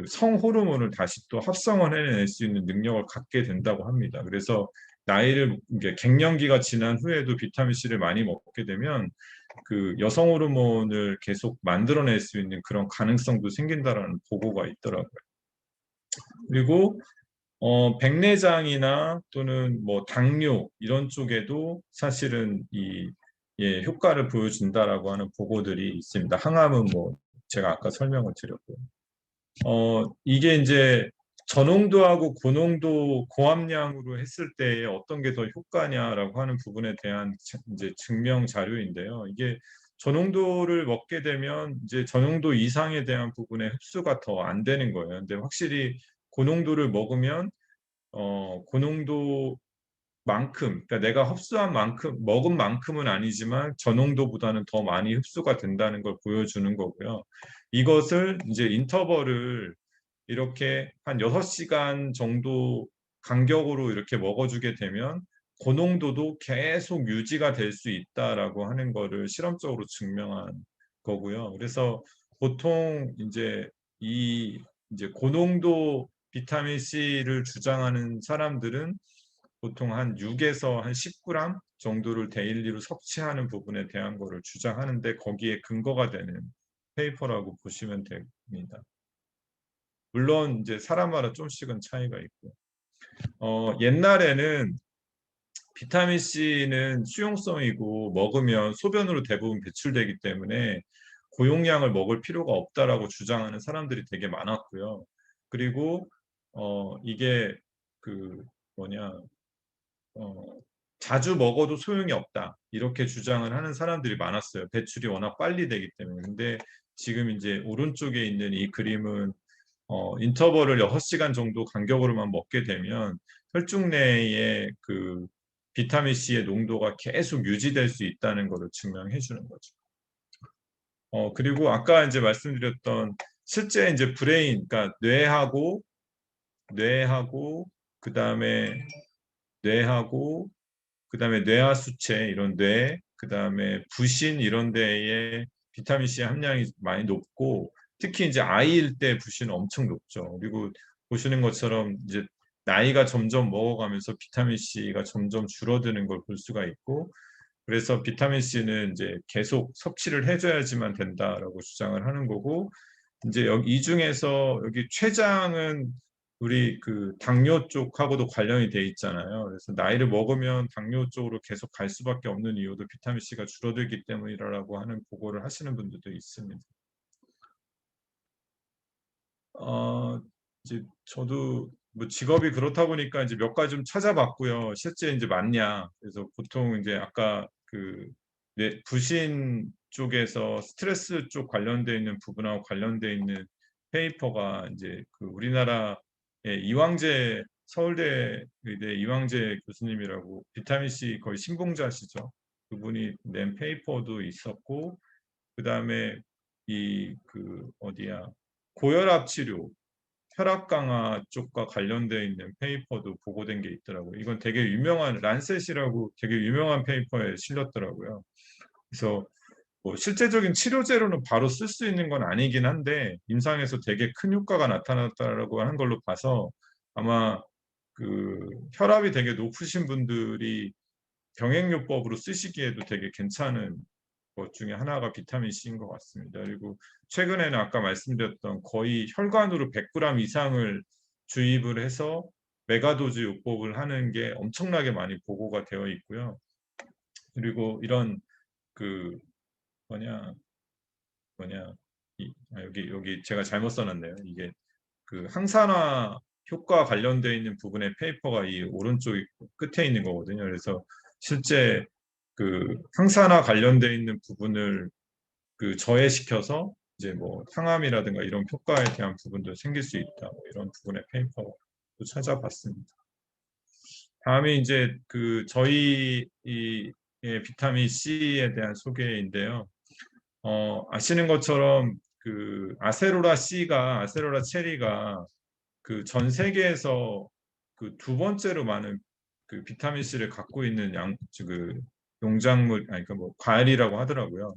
성호르몬을 다시 또 합성을 해낼 수 있는 능력을 갖게 된다고 합니다. 그래서 이게 갱년기가 지난 후에도 비타민 C를 많이 먹게 되면 여성 호르몬을 계속 만들어낼 수 있는 그런 가능성도 생긴다라는 보고가 있더라고요. 그리고 백내장이나 또는 뭐 당뇨 이런 쪽에도 사실은 효과를 보여준다라고 하는 보고들이 있습니다. 항암은 뭐 제가 아까 설명을 드렸고요. 이게 이제 저농도하고 고농도 고함량으로 했을 때 어떤 게 더 효과냐라고 하는 부분에 대한 이제 증명 자료인데요. 이게 저농도를 먹게 되면 이제 저농도 이상에 대한 부분에 흡수가 더 안 되는 거예요. 근데 확실히 고농도를 먹으면 고농도 만큼, 그러니까 내가 흡수한 만큼, 먹은 만큼은 아니지만 저농도보다는 더 많이 흡수가 된다는 걸 보여주는 거고요. 이것을 이제 인터벌을 이렇게 한 6시간 정도 간격으로 이렇게 먹어주게 되면 고농도도 계속 유지가 될 수 있다라고 하는 거를 실험적으로 증명한 거고요. 그래서 보통 이제 고농도 비타민 C를 주장하는 사람들은 보통 한 6에서 한 10g 정도를 데일리로 섭취하는 부분에 대한 거를 주장하는데 거기에 근거가 되는 페이퍼라고 보시면 됩니다. 물론 이제 사람마다 좀씩은 차이가 있고 옛날에는 비타민 C는 수용성이고 먹으면 소변으로 대부분 배출되기 때문에 고용량을 먹을 필요가 없다라고 주장하는 사람들이 되게 많았고요. 그리고 이게 그 뭐냐 자주 먹어도 소용이 없다. 이렇게 주장을 하는 사람들이 많았어요. 배출이 워낙 빨리 되기 때문에. 근데 지금 이제 오른쪽에 있는 이 그림은 인터벌을 6시간 정도 간격으로만 먹게 되면 혈중 내에 그 비타민 C의 농도가 계속 유지될 수 있다는 것을 증명해 주는 거죠. 그리고 아까 이제 말씀드렸던 실제 이제 브레인, 그러니까 뇌하고 그다음에 뇌하고 그다음에 뇌하수체 이런 그다음에 부신 이런 데에 비타민 C 함량이 많이 높고 특히 이제 아이일 때 부신은 엄청 높죠. 그리고 보시는 것처럼 이제 나이가 점점 먹어가면서 비타민 C가 점점 줄어드는 걸 볼 수가 있고 그래서 비타민 C는 이제 계속 섭취를 해줘야지만 된다라고 주장을 하는 거고 이제 여기 이 중에서 여기 췌장은 우리 그 당뇨 쪽하고도 관련이 돼 있잖아요. 그래서 나이를 먹으면 당뇨 쪽으로 계속 갈 수밖에 없는 이유도 비타민 C가 줄어들기 때문이라고 하는 보고를 하시는 분들도 있습니다. 어, 이제 저도 뭐 직업이 그렇다 보니까 이제 몇 가지 좀 찾아봤고요. 실제 이제 맞냐. 그래서 보통 이제 아까 그 부신 쪽에서 스트레스 쪽 관련돼 있는 부분하고 관련돼 있는 페이퍼가 이제 그 우리나라의 이왕재 서울대 의대 이왕재 교수님이라고 비타민 C 거의 신봉자시죠. 그분이 낸 페이퍼도 있었고 그다음에 이 그 어디야 고혈압 치료 혈압 강화 쪽과 관련되어 있는 페이퍼도 보고된 게 있더라고요. 이건 되게 유명한 란셋이라고 되게 유명한 페이퍼에 실렸더라고요. 그래서 뭐 실제적인 치료제로는 바로 쓸 수 있는 건 아니긴 한데 임상에서 되게 큰 효과가 나타났다라고 하는 걸로 봐서 아마 그 혈압이 되게 높으신 분들이 병행요법으로 쓰시기에도 되게 괜찮은 것 중에 하나가 비타민 C인 것 같습니다. 그리고 최근에는 아까 말씀드렸던 거의 혈관으로 100g 이상을 주입을 해서 메가도즈 요법을 하는 게 엄청나게 많이 보고가 되어 있고요. 그리고 이런 그 뭐냐 여기 제가 잘못 써놨네요. 이게 그 항산화 효과 관련되어 있는 부분의 페이퍼가 이 오른쪽 끝에 있는 거거든요. 그래서 실제 그 항산화 관련되어 있는 부분을 그 저해시켜서 이제 뭐 항암이라든가 이런 효과에 대한 부분도 생길 수 있다. 뭐 이런 부분의 페이퍼도 찾아봤습니다. 다음에 이제 그 저희 이 비타민 C에 대한 소개인데요. 아시는 것처럼 그 아세로라 체리가 그 전 세계에서 그 두 번째로 많은 그 비타민 C를 갖고 있는 그 농작물 아니 그뭐 과일이라고 하더라고요.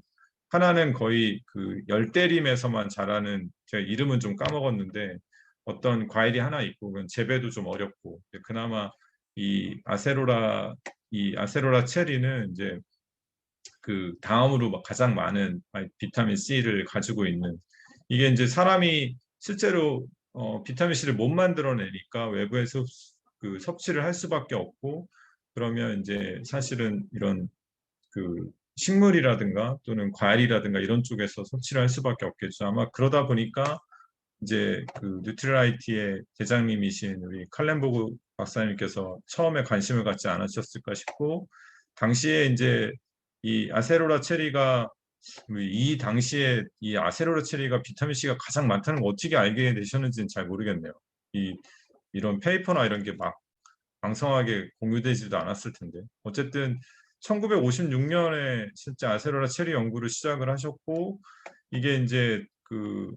하나는 거의 그 열대림에서만 자라는 제가 이름은 좀 까먹었는데 어떤 과일이 하나 있고 그건 재배도 좀 어렵고 그나마 이 아세로라 체리는 이제 그 다음으로 가장 많은 비타민 C를 가지고 있는 이게 이제 사람이 실제로 비타민 C를 못 만들어내니까 외부에서 그 섭취를 할 수밖에 없고 그러면 이제 사실은 이런 그 식물이라든가 또는 과일이라든가 이런 쪽에서 섭취를 할 수밖에 없겠죠. 아마 그러다 보니까 이제 그 뉴트리라이트의 대장님이신 우리 칼렌보그 박사님께서 처음에 관심을 갖지 않으셨을까 싶고, 당시에 이제 이 아세로라 체리가 이 당시에 이 아세로라 체리가 비타민 C가 가장 많다는 걸 어떻게 알게 되셨는지는 잘 모르겠네요. 이런 페이퍼나 이런 게 막 왕성하게 공유되지도 않았을 텐데. 어쨌든 1956년에 실제 아세로라 체리 연구를 시작을 하셨고, 이게 이제 그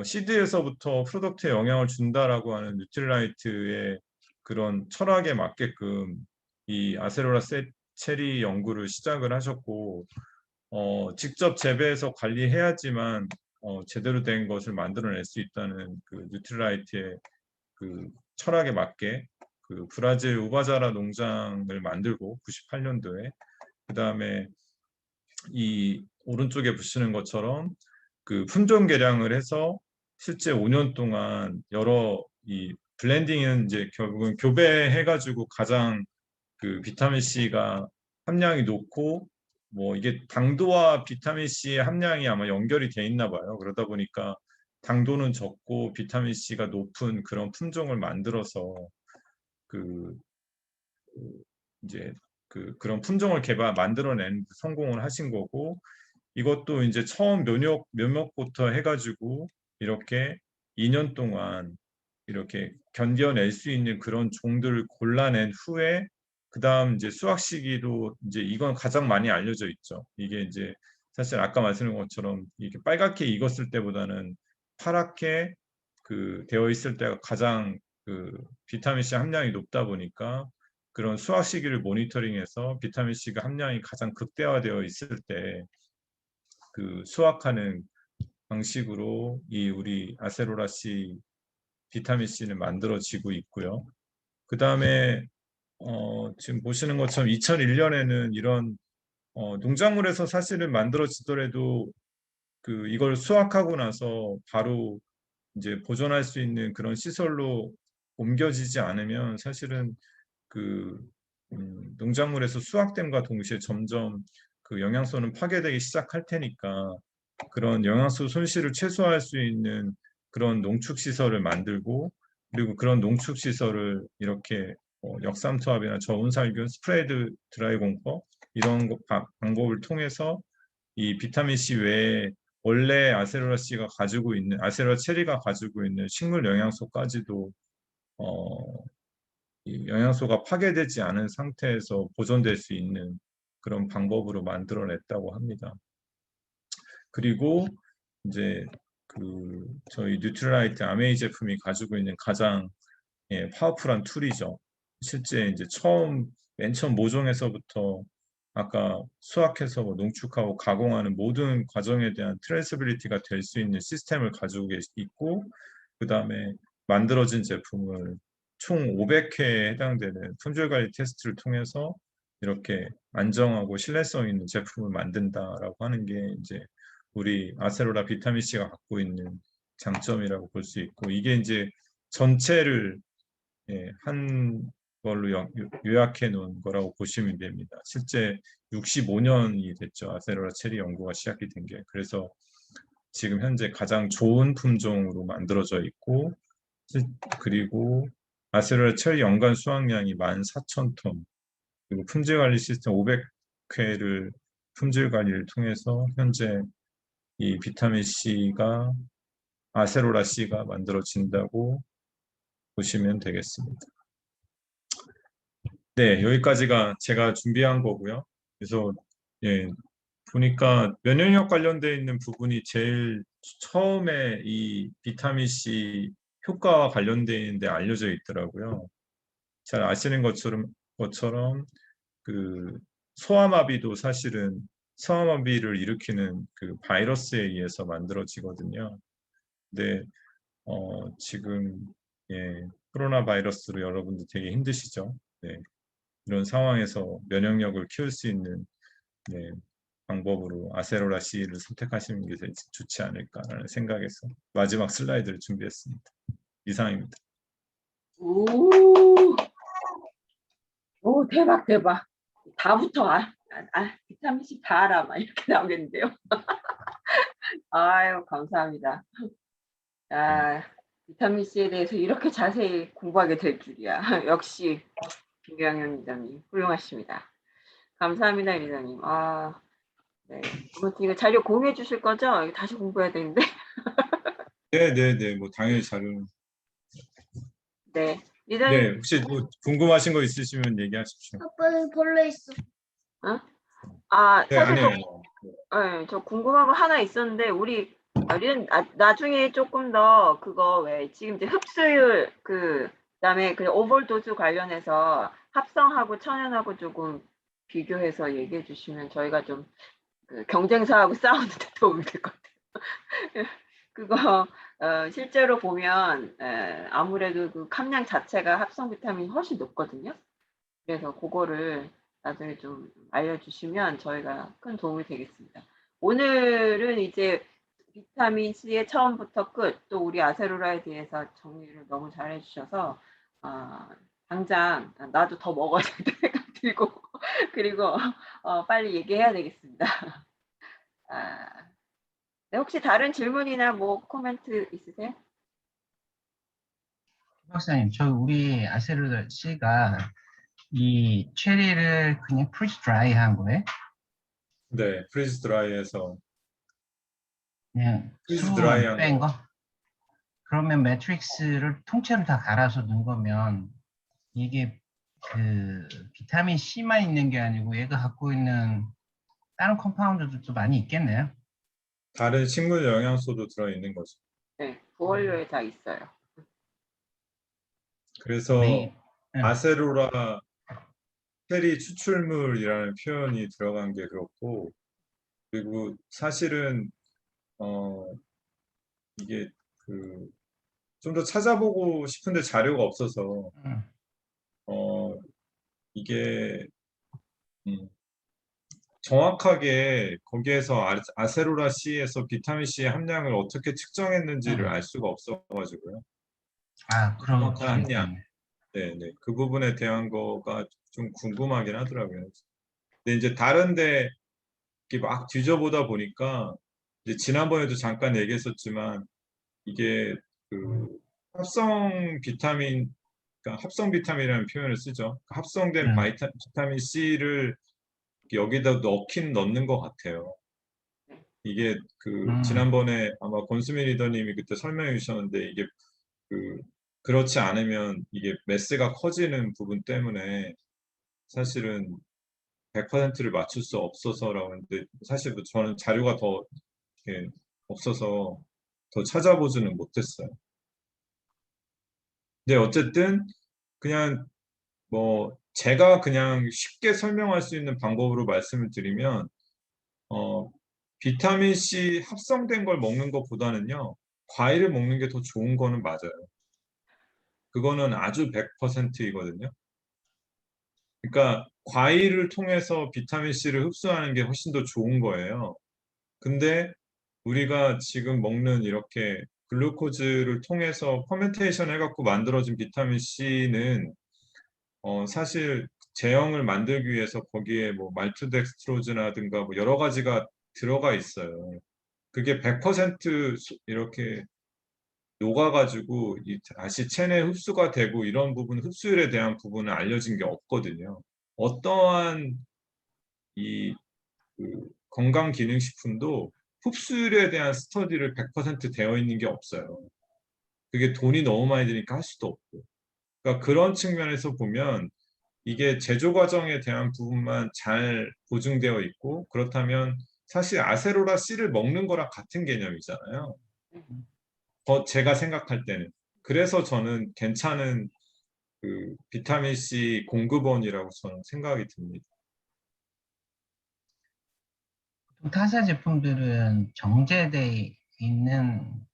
시드에서부터 프로덕트에 영향을 준다라고 하는 뉴트리라이트의 그런 철학에 맞게끔 이 아세로라 체리 연구를 시작을 하셨고, 직접 재배해서 관리해야지만 제대로 된 것을 만들어낼 수 있다는 그 뉴트리라이트의 그 철학에 맞게 그 브라질 우바자라 농장을 만들고 98년도에, 그 다음에 이 오른쪽에 보시는 것처럼 그 품종 개량을 해서 실제 5년 동안 여러 이 블렌딩은 이제 결국은 교배해가지고 가장 그 비타민 C가 함량이 높고, 뭐 이게 당도와 비타민 C의 함량이 아마 연결이 돼 있나 봐요. 그러다 보니까 당도는 적고 비타민 C가 높은 그런 품종을 만들어서 그 이제 그런 품종을 만들어낸 성공을 하신 거고, 이것도 이제 처음 면역부터 해가지고 이렇게 2년 동안 이렇게 견뎌낼 수 있는 그런 종들을 골라낸 후에, 그 다음 이제 수확 시기도 이제 이건 가장 많이 알려져 있죠. 이게 이제 사실 아까 말씀드린 것처럼 이게 빨갛게 익었을 때보다는 파랗게 그 되어 있을 때가 가장 그 비타민 C 함량이 높다 보니까, 그런 수확 시기를 모니터링해서 비타민 C가 함량이 가장 극대화되어 있을 때 그 수확하는 방식으로 이 우리 아세로라 C 비타민 C는 만들어지고 있고요. 그 다음에 지금 보시는 것처럼 2001년에는 이런 농작물에서 사실은 만들어지더라도 그 이걸 수확하고 나서 바로 이제 보존할 수 있는 그런 시설로 옮겨지지 않으면 사실은 그 농작물에서 수확됨과 동시에 점점 그 영양소는 파괴되기 시작할 테니까, 그런 영양소 손실을 최소화할 수 있는 그런 농축 시설을 만들고, 그리고 그런 농축 시설을 이렇게 역삼투압이나 저온살균, 스프레드 드라이 공법 이런 방법을 통해서 이 비타민 C 외에 원래 아세로라 C가 가지고 있는 아세로라 체리가 가지고 있는 식물 영양소까지도 이 영양소가 파괴되지 않은 상태에서 보존될 수 있는 그런 방법으로 만들어냈다고 합니다. 그리고 이제 그 저희 뉴트리라이트 아메이 제품이 가지고 있는 가장 파워풀한 툴이죠. 실제 이제 맨 처음 모종에서부터 아까 수확해서 뭐 농축하고 가공하는 모든 과정에 대한 트레이서빌리티가 될 수 있는 시스템을 가지고 있고, 그 다음에 만들어진 제품을 총 500회에 해당되는 품질 관리 테스트를 통해서 이렇게 안정하고 신뢰성 있는 제품을 만든다라고 하는 게 이제 우리 아세로라 비타민 C가 갖고 있는 장점이라고 볼 수 있고, 이게 이제 전체를 한 걸로 요약해 놓은 거라고 보시면 됩니다. 실제 65년이 됐죠. 아세로라 체리 연구가 시작이 된 게. 그래서 지금 현재 가장 좋은 품종으로 만들어져 있고, 그리고 아세로라 체리 연간 수확량이 14,000톤, 그리고 품질 관리 시스템 500회를 품질 관리를 통해서 현재 이 비타민 C가 아세로라 C가 만들어진다고 보시면 되겠습니다. 네, 여기까지가 제가 준비한 거고요. 그래서 보니까 면역력 관련되어 있는 부분이 제일 처음에 이 비타민 C 효과와 관련되어 있는데 알려져 있더라고요. 잘 아시는 것처럼 그 소아마비도 사실은 소아마비를 일으키는 그 바이러스에 의해서 만들어지거든요. 근데 지금 코로나 바이러스로 여러분들 되게 힘드시죠? 네. 이런 상황에서 면역력을 키울 수 있는 방법으로 아세로라 C를 선택하시는 게 좋지 않을까라는 생각에서 마지막 슬라이드를 준비했습니다. 이상입니다. 오, 오, 대박, 대박. 다부터 비타민 C 다 알아. 막 이렇게 나오겠는데요. 아유, 감사합니다. 아, 비타민 C에 대해서 이렇게 자세히 공부하게 될 줄이야. 역시 김경현 리더님 훌륭하십니다. 감사합니다, 리더님. 아, 네. 아무튼 이거 자료 공유해 주실 거죠? 이거 다시 공부해야 되는데. 네네네. 뭐 당연히 자료는. 네. 리더님, 네, 혹시 뭐 궁금하신 거 있으시면 얘기하십시오. 아빠는 벌레 있어. 어? 아, 네, 사실 아니에요. 저 궁금한 거 하나 있었는데, 우리는 나중에 조금 더 그거 왜 지금 이제 흡수율 그다음에 그 오버도즈 관련해서 합성하고 천연하고 조금 비교해서 얘기해 주시면 저희가 좀 그 경쟁사하고 싸우는데 도움이 될 것 같아요. 그거 실제로 보면 아무래도 그 함량 자체가 합성 비타민이 훨씬 높거든요. 그래서 그거를 나중에 좀 알려주시면 저희가 큰 도움이 되겠습니다. 오늘은 이제 비타민 C의 처음부터 끝, 또 우리 아세로라에 대해서 정리를 너무 잘 해주셔서 당장 나도 더 먹어야 될 생각 들고 그리고 빨리 얘기해야 되겠습니다. 네, 혹시 다른 질문이나 뭐 코멘트 있으세요? 박사님, 우리 아세르 씨가 이 체리를 그냥 프리즈 드라이 한 거예요? 네, 프리즈 드라이에서 그냥 프리즈 수분만 드라이한 뺀 거. 거? 그러면 매트릭스를 통째로 다 갈아서 넣은 거면 이게 그 비타민 C만 있는 게 아니고 얘가 갖고 있는 다른 컴파운드도 많이 있겠네요. 다른 식물 영양소도 들어있는 거죠. 네, 부원료에 다 있어요. 그래서 네. 아세로라 체리 추출물이라는 표현이 들어간 게 그렇고, 그리고 사실은 이게 그 좀 더 찾아보고 싶은데 자료가 없어서 이게 정확하게 거기에서 아세로라 C에서 비타민 C의 함량을 어떻게 측정했는지를 알 수가 없어가지고요. 그런 정확한 함량. 있겠네. 네네. 그 부분에 대한 거가 좀 궁금하긴 하더라고요. 근데 이제 다른데 이렇게 막 뒤져보다 보니까 이제 지난번에도 잠깐 얘기했었지만 이게 그 합성 비타민, 그러니까 합성 비타민이라는 표현을 쓰죠. 합성된 비타민 C를 여기다 넣는 것 같아요. 이게 지난번에 아마 권수민 리더님이 그때 설명해 주셨는데 이게 그렇지 않으면 이게 매스가 커지는 부분 때문에 사실은 100%를 맞출 수 없어서라고 하는데 사실 저는 자료가 더 이렇게 없어서 더 찾아보지는 못했어요. 근데 어쨌든 그냥 뭐 제가 그냥 쉽게 설명할 수 있는 방법으로 말씀을 드리면 비타민 C 합성된 걸 먹는 것보다는요 과일을 먹는 게 더 좋은 거는 맞아요. 그거는 아주 100%이거든요. 그러니까 과일을 통해서 비타민 C를 흡수하는 게 훨씬 더 좋은 거예요. 근데 우리가 지금 먹는 이렇게 글루코즈를 통해서 퍼멘테이션 해갖고 만들어진 비타민 C는 사실 제형을 만들기 위해서 거기에 뭐 말투덱스트로즈라든가 뭐 여러 가지가 들어가 있어요. 그게 100% 이렇게 녹아가지고 다시 체내 흡수가 되고 이런 부분, 흡수율에 대한 부분은 알려진 게 없거든요. 어떠한 건강기능식품도 흡수율에 대한 스터디를 100% 되어 있는 게 없어요. 그게 돈이 너무 많이 드니까 할 수도 없고. 그러니까 그런 측면에서 보면 이게 제조 과정에 대한 부분만 잘 보증되어 있고 그렇다면 사실 아세로라 C를 먹는 거랑 같은 개념이잖아요. 제가 생각할 때는. 그래서 저는 괜찮은 비타민 C 공급원이라고 저는 생각이 듭니다. 타사 제품들은 정제돼 있는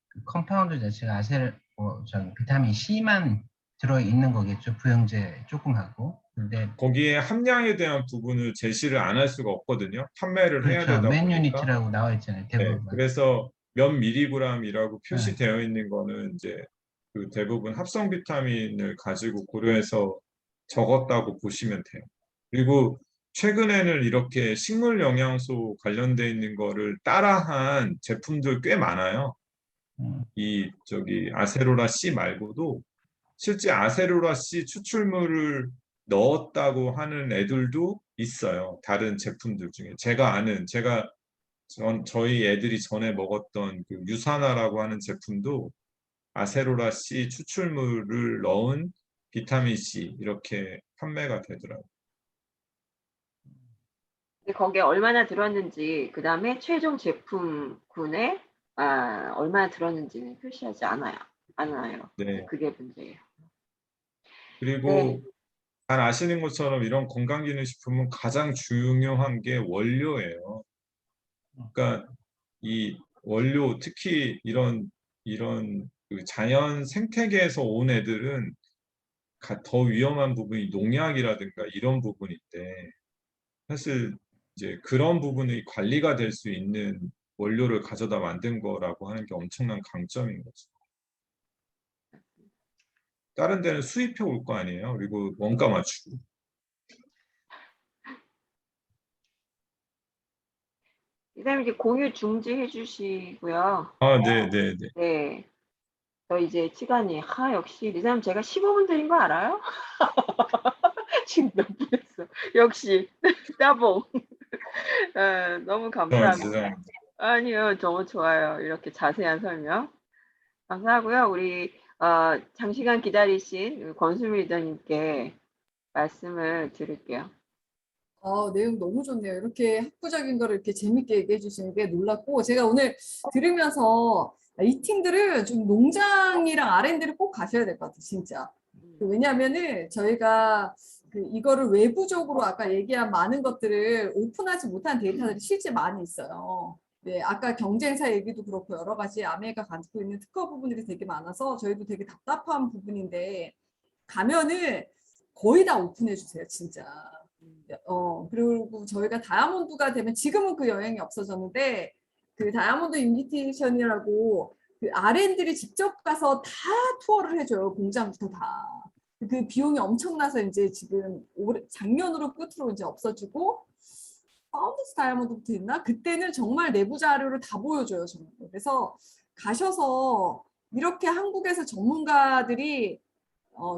그 컴파운드 자체가 비타민 C만 들어있는 거겠죠. 부영제 조금 하고. 근데 거기에 함량에 대한 부분을 제시를 안 할 수가 없거든요. 판매를 해야 그렇죠. 되다 맨 보니까. 유니트라고 나와 있잖아요. 네, 대부분. 그래서 몇 밀리그램이라고 표시되어 있는 거는 이제 대부분 합성 비타민을 가지고 고려해서 적었다고 보시면 돼요. 그리고 최근에는 이렇게 식물 영양소 관련돼 있는 거를 따라한 제품들 꽤 많아요. 이 저기 아세로라 C 말고도 실제 아세로라 C 추출물을 넣었다고 하는 애들도 있어요. 다른 제품들 중에 저희 애들이 전에 먹었던 그 유사나라고 하는 제품도 아세로라 C 추출물을 넣은 비타민 C 이렇게 판매가 되더라고요. 근데 거기에 얼마나 들었는지, 그 다음에 최종 제품군에 얼마나 들었는지는 표시하지 않아요. 네. 그게 문제예요. 그리고 네. 잘 아시는 것처럼 이런 건강기능식품은 가장 중요한 게 원료예요. 그러니까 이 원료, 특히 이런 그 자연 생태계에서 온 애들은 더 위험한 부분이 농약이라든가 이런 부분인데 사실 이제 그런 부분이 관리가 될 수 있는 원료를 가져다 만든 거라고 하는 게 엄청난 강점인 거죠. 다른 데는 수입해 올 거 아니에요. 그리고 원가 맞추고. 그다음에 이제 공유 중지해 주시고요. 아, 네, 네, 네. 네. 저 이제 시간이 역시 리사님 제가 15분 드린 거 알아요? 지금 몇 분 했어. 역시 따봉. 너무 감사합니다. 죄송합니다. 아니요, 너무 좋아요. 이렇게 자세한 설명. 감사하고요. 우리 장시간 기다리신 권수미 리더님께 말씀을 드릴게요. 내용 너무 좋네요. 이렇게 학구적인 거를 이렇게 재밌게 얘기해 주시는 게 놀랍고, 제가 오늘 들으면서 이 팀들은 좀 농장이랑 R&D를 꼭 가셔야 될 것 같아요, 진짜. 왜냐하면은 저희가 이거를 외부적으로 아까 얘기한 많은 것들을 오픈하지 못한 데이터들이 실제 많이 있어요. 네, 아까 경쟁사 얘기도 그렇고 여러 가지 아메가 가지고 있는 특허 부분들이 되게 많아서 저희도 되게 답답한 부분인데 가면은 거의 다 오픈해 주세요, 진짜. 그리고 저희가 다이아몬드가 되면 지금은 그 여행이 없어졌는데 그 다이아몬드 인비테이션이라고 그 R&D를 직접 가서 다 투어를 해줘요. 공장부터 다. 그 비용이 엄청나서 이제 지금 작년으로 끝으로 이제 없어지고 파운더스 다이아몬드부터 있나? 그때는 정말 내부 자료를 다 보여줘요. 정말. 그래서 가셔서 이렇게 한국에서 전문가들이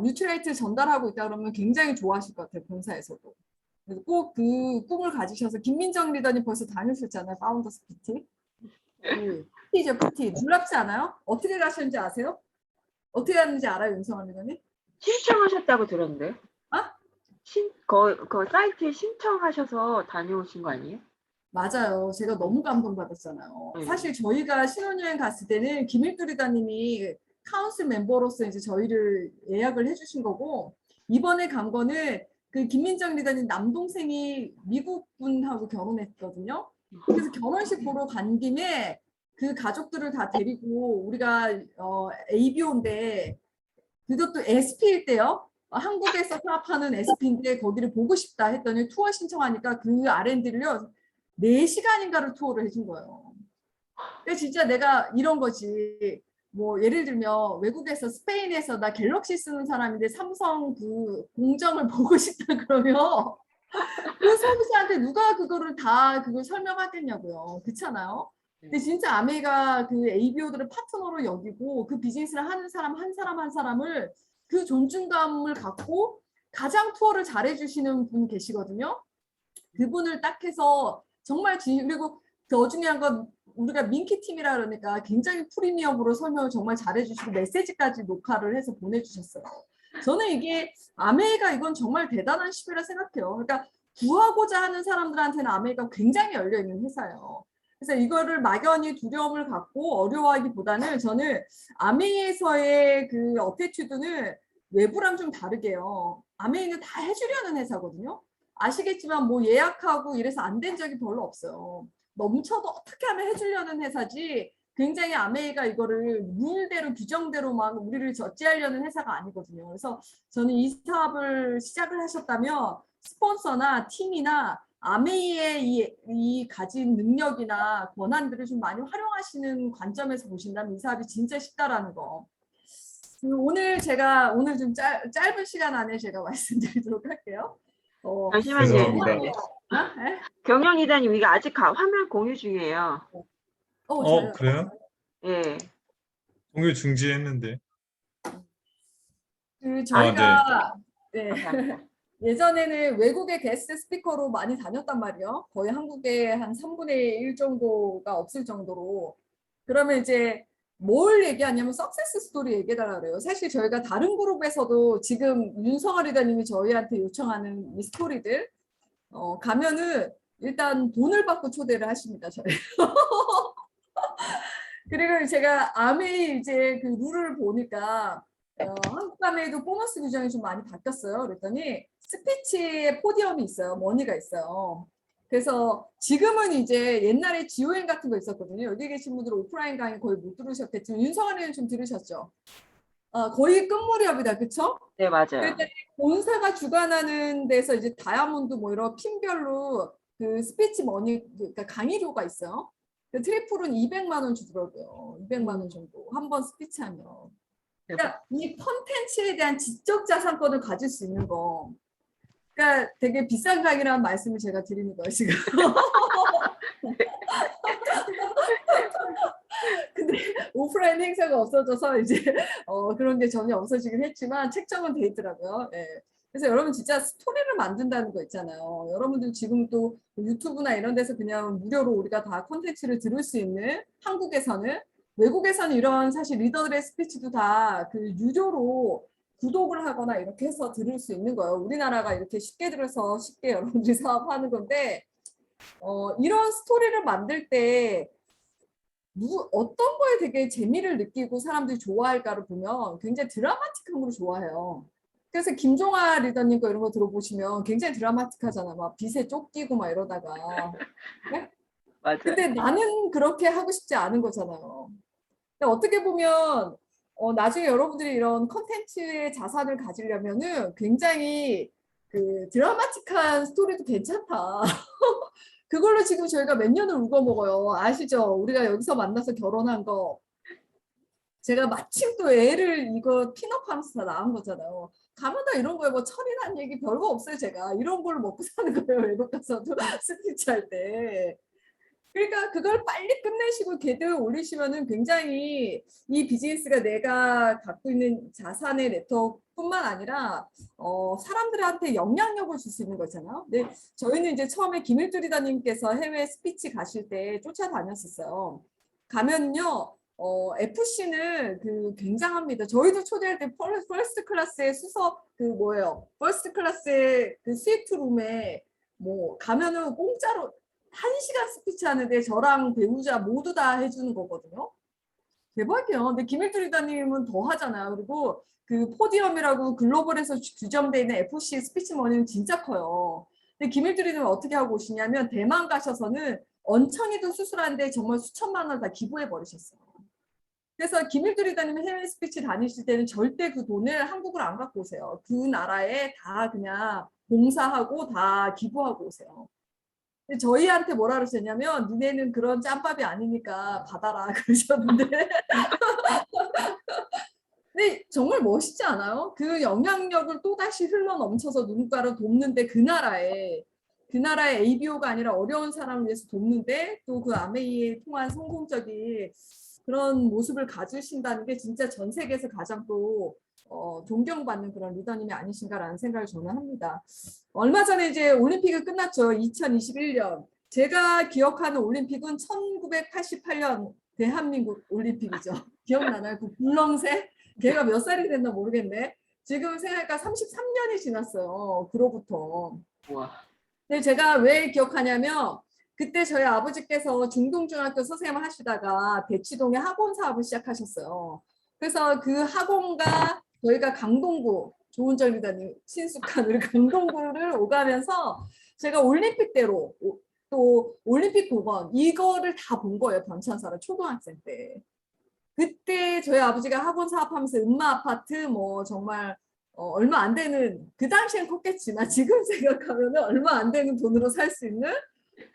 뉴트라이트를 전달하고 있다 그러면 굉장히 좋아하실 것 같아요. 본사에서도. 그래서 꼭 그 꿈을 가지셔서 김민정 리더님 벌써 다녀오셨잖아요. 파운더스 PT. PT죠, PT. 놀랍지 않아요? 어떻게 가셨는지 아세요? 어떻게 갔는지 알아요, 윤성환 리더님? 신청하셨다고 들었는데. 아? 그 사이트에 신청하셔서 다녀오신 거 아니에요? 맞아요. 제가 너무 감동받았잖아요. 사실 저희가 신혼여행 갔을 때는 김일두 리더님이 카운슬 멤버로서 이제 저희를 예약을 해주신 거고, 이번에 간 거는 그 김민정 리더님 남동생이 미국 분하고 결혼했거든요. 그래서 결혼식 보러 간 김에 그 가족들을 다 데리고 우리가 ABO인데 그것도 SP일 때요. 한국에서 사업하는 SP인데 거기를 보고 싶다 했더니 투어 신청하니까 그 R&D를요 4시간인가를 투어를 해준 거예요. 그러니까 진짜 내가 이런 거지. 뭐 예를 들면 외국에서 스페인에서 나 갤럭시 쓰는 사람인데 삼성 그 공정을 보고 싶다 그러면 그 소비자한테 누가 그거를 다 그걸 설명하겠냐고요. 그렇잖아요. 근데 진짜 아메가 그 ABO들을 파트너로 여기고 그 비즈니스를 하는 사람 한 사람 한 사람을 그 존중감을 갖고 가장 투어를 잘해주시는 분 계시거든요. 그분을 딱 해서 정말 그리고 더 중요한 건 우리가 민키 팀이라 그러니까 굉장히 프리미엄으로 설명을 정말 잘해주시고 메시지까지 녹화를 해서 보내주셨어요. 저는 이게 아메이가 이건 정말 대단한 시비라 생각해요. 그러니까 구하고자 하는 사람들한테는 아메이가 굉장히 열려있는 회사예요. 그래서 이거를 막연히 두려움을 갖고 어려워하기보다는 저는 아메이에서의 그 어태튜드는 외부랑 좀 다르게요. 아메이는 다 해주려는 회사거든요. 아시겠지만 뭐 예약하고 이래서 안 된 적이 별로 없어요. 넘쳐도 어떻게 하면 해주려는 회사지 굉장히 아메이가 이거를 룰대로 규정대로만 우리를 저지하려는 회사가 아니거든요. 그래서 저는 이 사업을 시작을 하셨다면 스폰서나 팀이나 아메이의 이 가진 능력이나 권한들을 좀 많이 활용하시는 관점에서 보신다면 이 사업이 진짜 쉽다라는 거. 오늘 좀 짧은 시간 안에 제가 말씀드리도록 할게요. 잠시만요. 죄송합니다. 경영 이사님 이게 아직 화면 공유 중이에요. 저요. 그래요? 예. 공유 중지했는데. 그 네. 저희가 네. 감사합니다. 예전에는 외국의 게스트 스피커로 많이 다녔단 말이에요. 거의 한국에 한 3분의 1 정도가 없을 정도로. 그러면 이제 뭘 얘기하냐면 석세스 스토리 얘기해달라 그래요. 사실 저희가 다른 그룹에서도 지금 윤성아 리더님이 저희한테 요청하는 이 스토리들 가면은 일단 돈을 받고 초대를 하십니다. 저희. 그리고 제가 아메이 이제 그 룰을 보니까 한국 아메이도 보너스 규정이 좀 많이 바뀌었어요. 그랬더니 스피치에 포디엄이 있어요. 머니가 있어요. 그래서 지금은 이제 옛날에 지오엔 같은 거 있었거든요. 여기 계신 분들은 오프라인 강의 거의 못 들으셨겠지만 윤성환이는 좀 들으셨죠? 거의 끝무렵이다, 그쵸? 네, 맞아요. 그랬더니 본사가 주관하는 데서 이제 다이아몬드 뭐 이런 핀별로 그 스피치 머니, 그러니까 강의료가 있어요. 그 트리플은 200만 원 주더라고요. 200만 원 정도. 한 번 스피치 하면. 그러니까 이 컨텐츠에 대한 지적 자산권을 가질 수 있는 거. 그러니까 되게 비싼 강의라는 말씀을 제가 드리는 거예요, 지금. 근데 오프라인 행사가 없어져서 이제 그런 게 전혀 없어지긴 했지만 책정은 돼 있더라고요. 예. 그래서 여러분 진짜 스토리를 만든다는 거 있잖아요. 여러분들 지금 또 유튜브나 이런 데서 그냥 무료로 우리가 다 콘텐츠를 들을 수 있는 한국에서는, 외국에서는 이런 사실 리더들의 스피치도 다 그 유료로 구독을 하거나 이렇게 해서 들을 수 있는 거예요. 우리나라가 이렇게 쉽게 들어서 쉽게 여러분들이 사업하는 건데 이런 스토리를 만들 때 어떤 거에 되게 재미를 느끼고 사람들이 좋아할까를 보면 굉장히 드라마틱한 걸 좋아해요. 그래서 김종아 리더님 거 이런 거 들어보시면 굉장히 드라마틱하잖아. 막 빛에 쫓기고 막 이러다가. 네? 맞아요. 근데 나는 그렇게 하고 싶지 않은 거잖아요. 근데 어떻게 보면 나중에 여러분들이 이런 컨텐츠의 자산을 가지려면은 굉장히 그 드라마틱한 스토리도 괜찮다. 그걸로 지금 저희가 몇 년을 우거 먹어요. 아시죠? 우리가 여기서 만나서 결혼한 거. 제가 마침 또 애를 이거 핀업하면서 낳은 거잖아요. 가면다 이런 거에 뭐 철이란 얘기 별거 없어요. 제가 이런 걸로 먹고 사는 거예요. 외국 가서도 스피치 할 때. 그러니까 그걸 빨리 끝내시고 궤도에 올리시면은 굉장히 이 비즈니스가 내가 갖고 있는 자산의 네트워크뿐만 아니라 사람들한테 영향력을 줄 수 있는 거잖아요. 근데 저희는 이제 처음에 김일두 리더님께서 해외 스피치 가실 때 쫓아다녔었어요. 가면요. FC는 그 굉장합니다. 저희도 초대할 때 퍼스트 클래스의 수석 그 뭐예요? 퍼스트 클래스의 그 스위트 룸에 뭐 가면은 공짜로 1시간 스피치 하는데 저랑 배우자 모두 다 해주는 거거든요. 대박이에요. 근데 김일두 리더님은 더 하잖아요. 그리고 그 포디엄이라고 글로벌에서 규정되어 있는 FC 스피치 머니는 진짜 커요. 근데 김일두 리더님은 어떻게 하고 오시냐면 대만 가셔서는 언천이도 수술하는데 정말 수천만 원 다 기부해 버리셨어요. 그래서 김일두 리더님이 해외 스피치 다니실 때는 절대 그 돈을 한국으로 안 갖고 오세요. 그 나라에 다 그냥 봉사하고 다 기부하고 오세요. 저희한테 뭐라 그러셨냐면 니네는 그런 짬밥이 아니니까 받아라 그러셨는데 근데 정말 멋있지 않아요? 그 영향력을 또다시 흘러 넘쳐서 누군가를 돕는데 그 나라의 ABO가 아니라 어려운 사람을 위해서 돕는데 또 그 아메이에 통한 성공적인 그런 모습을 가지신다는 게 진짜 전 세계에서 가장 또 존경받는 그런 리더님이 아니신가라는 생각을 저는 합니다. 얼마 전에 이제 올림픽이 끝났죠. 2021년. 제가 기억하는 올림픽은 1988년 대한민국 올림픽이죠. 기억나나요? 그 굴렁쇠? 걔가 몇 살이 됐나 모르겠네. 지금 생각하니까 33년이 지났어요. 그로부터. 우와. 근데 제가 왜 기억하냐면 그때 저희 아버지께서 중동중학교 선생님을 하시다가 대치동에 학원 사업을 시작하셨어요. 그래서 그 학원과 저희가 강동구, 조은정 리더님 친숙한 우리 강동구를 오가면서 제가 올림픽대로 또 올림픽 공원 이거를 다 본 거예요. 변천사를 초등학생 때. 그때 저희 아버지가 학원 사업하면서 음마 아파트 뭐 정말 얼마 안 되는, 그 당시엔 컸겠지만 지금 생각하면 얼마 안 되는 돈으로 살 수 있는,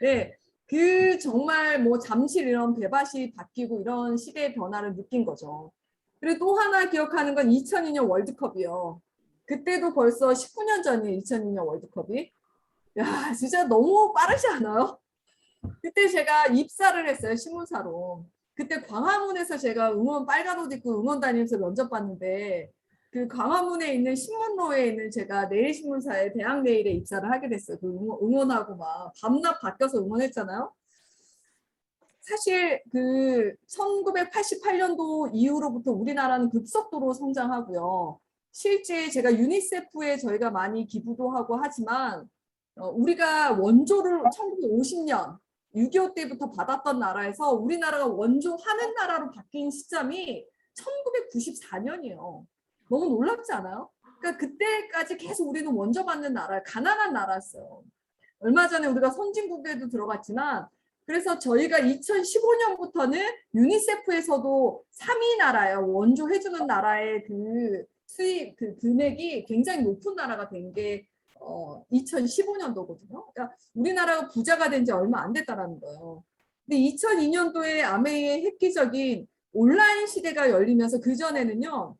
네, 그 정말 뭐 잠실 이런 배밭이 바뀌고 이런 시대의 변화를 느낀 거죠. 그리고 또 하나 기억하는 건 2002년 월드컵이요. 그때도 벌써 19년 전이에요. 2002년 월드컵이. 야, 진짜 너무 빠르지 않아요? 그때 제가 입사를 했어요. 신문사로. 그때 광화문에서 제가 응원 빨간 옷 입고 응원 다니면서 면접 봤는데 그 광화문에 있는 신문로에 있는 제가 내일신문사의 대학내일에 입사를 하게 됐어요. 그 응원하고 막 밤낮 바뀌어서 응원했잖아요. 사실 그 1988년도 이후로부터 우리나라는 급속도로 성장하고요. 실제 제가 유니세프에 저희가 많이 기부도 하고 하지만 우리가 원조를 1950년 6.25 때부터 받았던 나라에서 우리나라가 원조하는 나라로 바뀐 시점이 1994년이에요. 너무 놀랍지 않아요? 그러니까 그때까지 계속 우리는 원조 받는 나라, 가난한 나라였어요. 얼마 전에 우리가 선진국에도 들어갔지만 그래서 저희가 2015년부터는 유니세프에서도 3위 나라예요. 원조 해주는 나라의 그 수입, 그 금액이 굉장히 높은 나라가 된 게 2015년도거든요. 그러니까 우리나라가 부자가 된 지 얼마 안 됐다라는 거예요. 근데 2002년도에 아메이의 획기적인 온라인 시대가 열리면서 그 전에는요.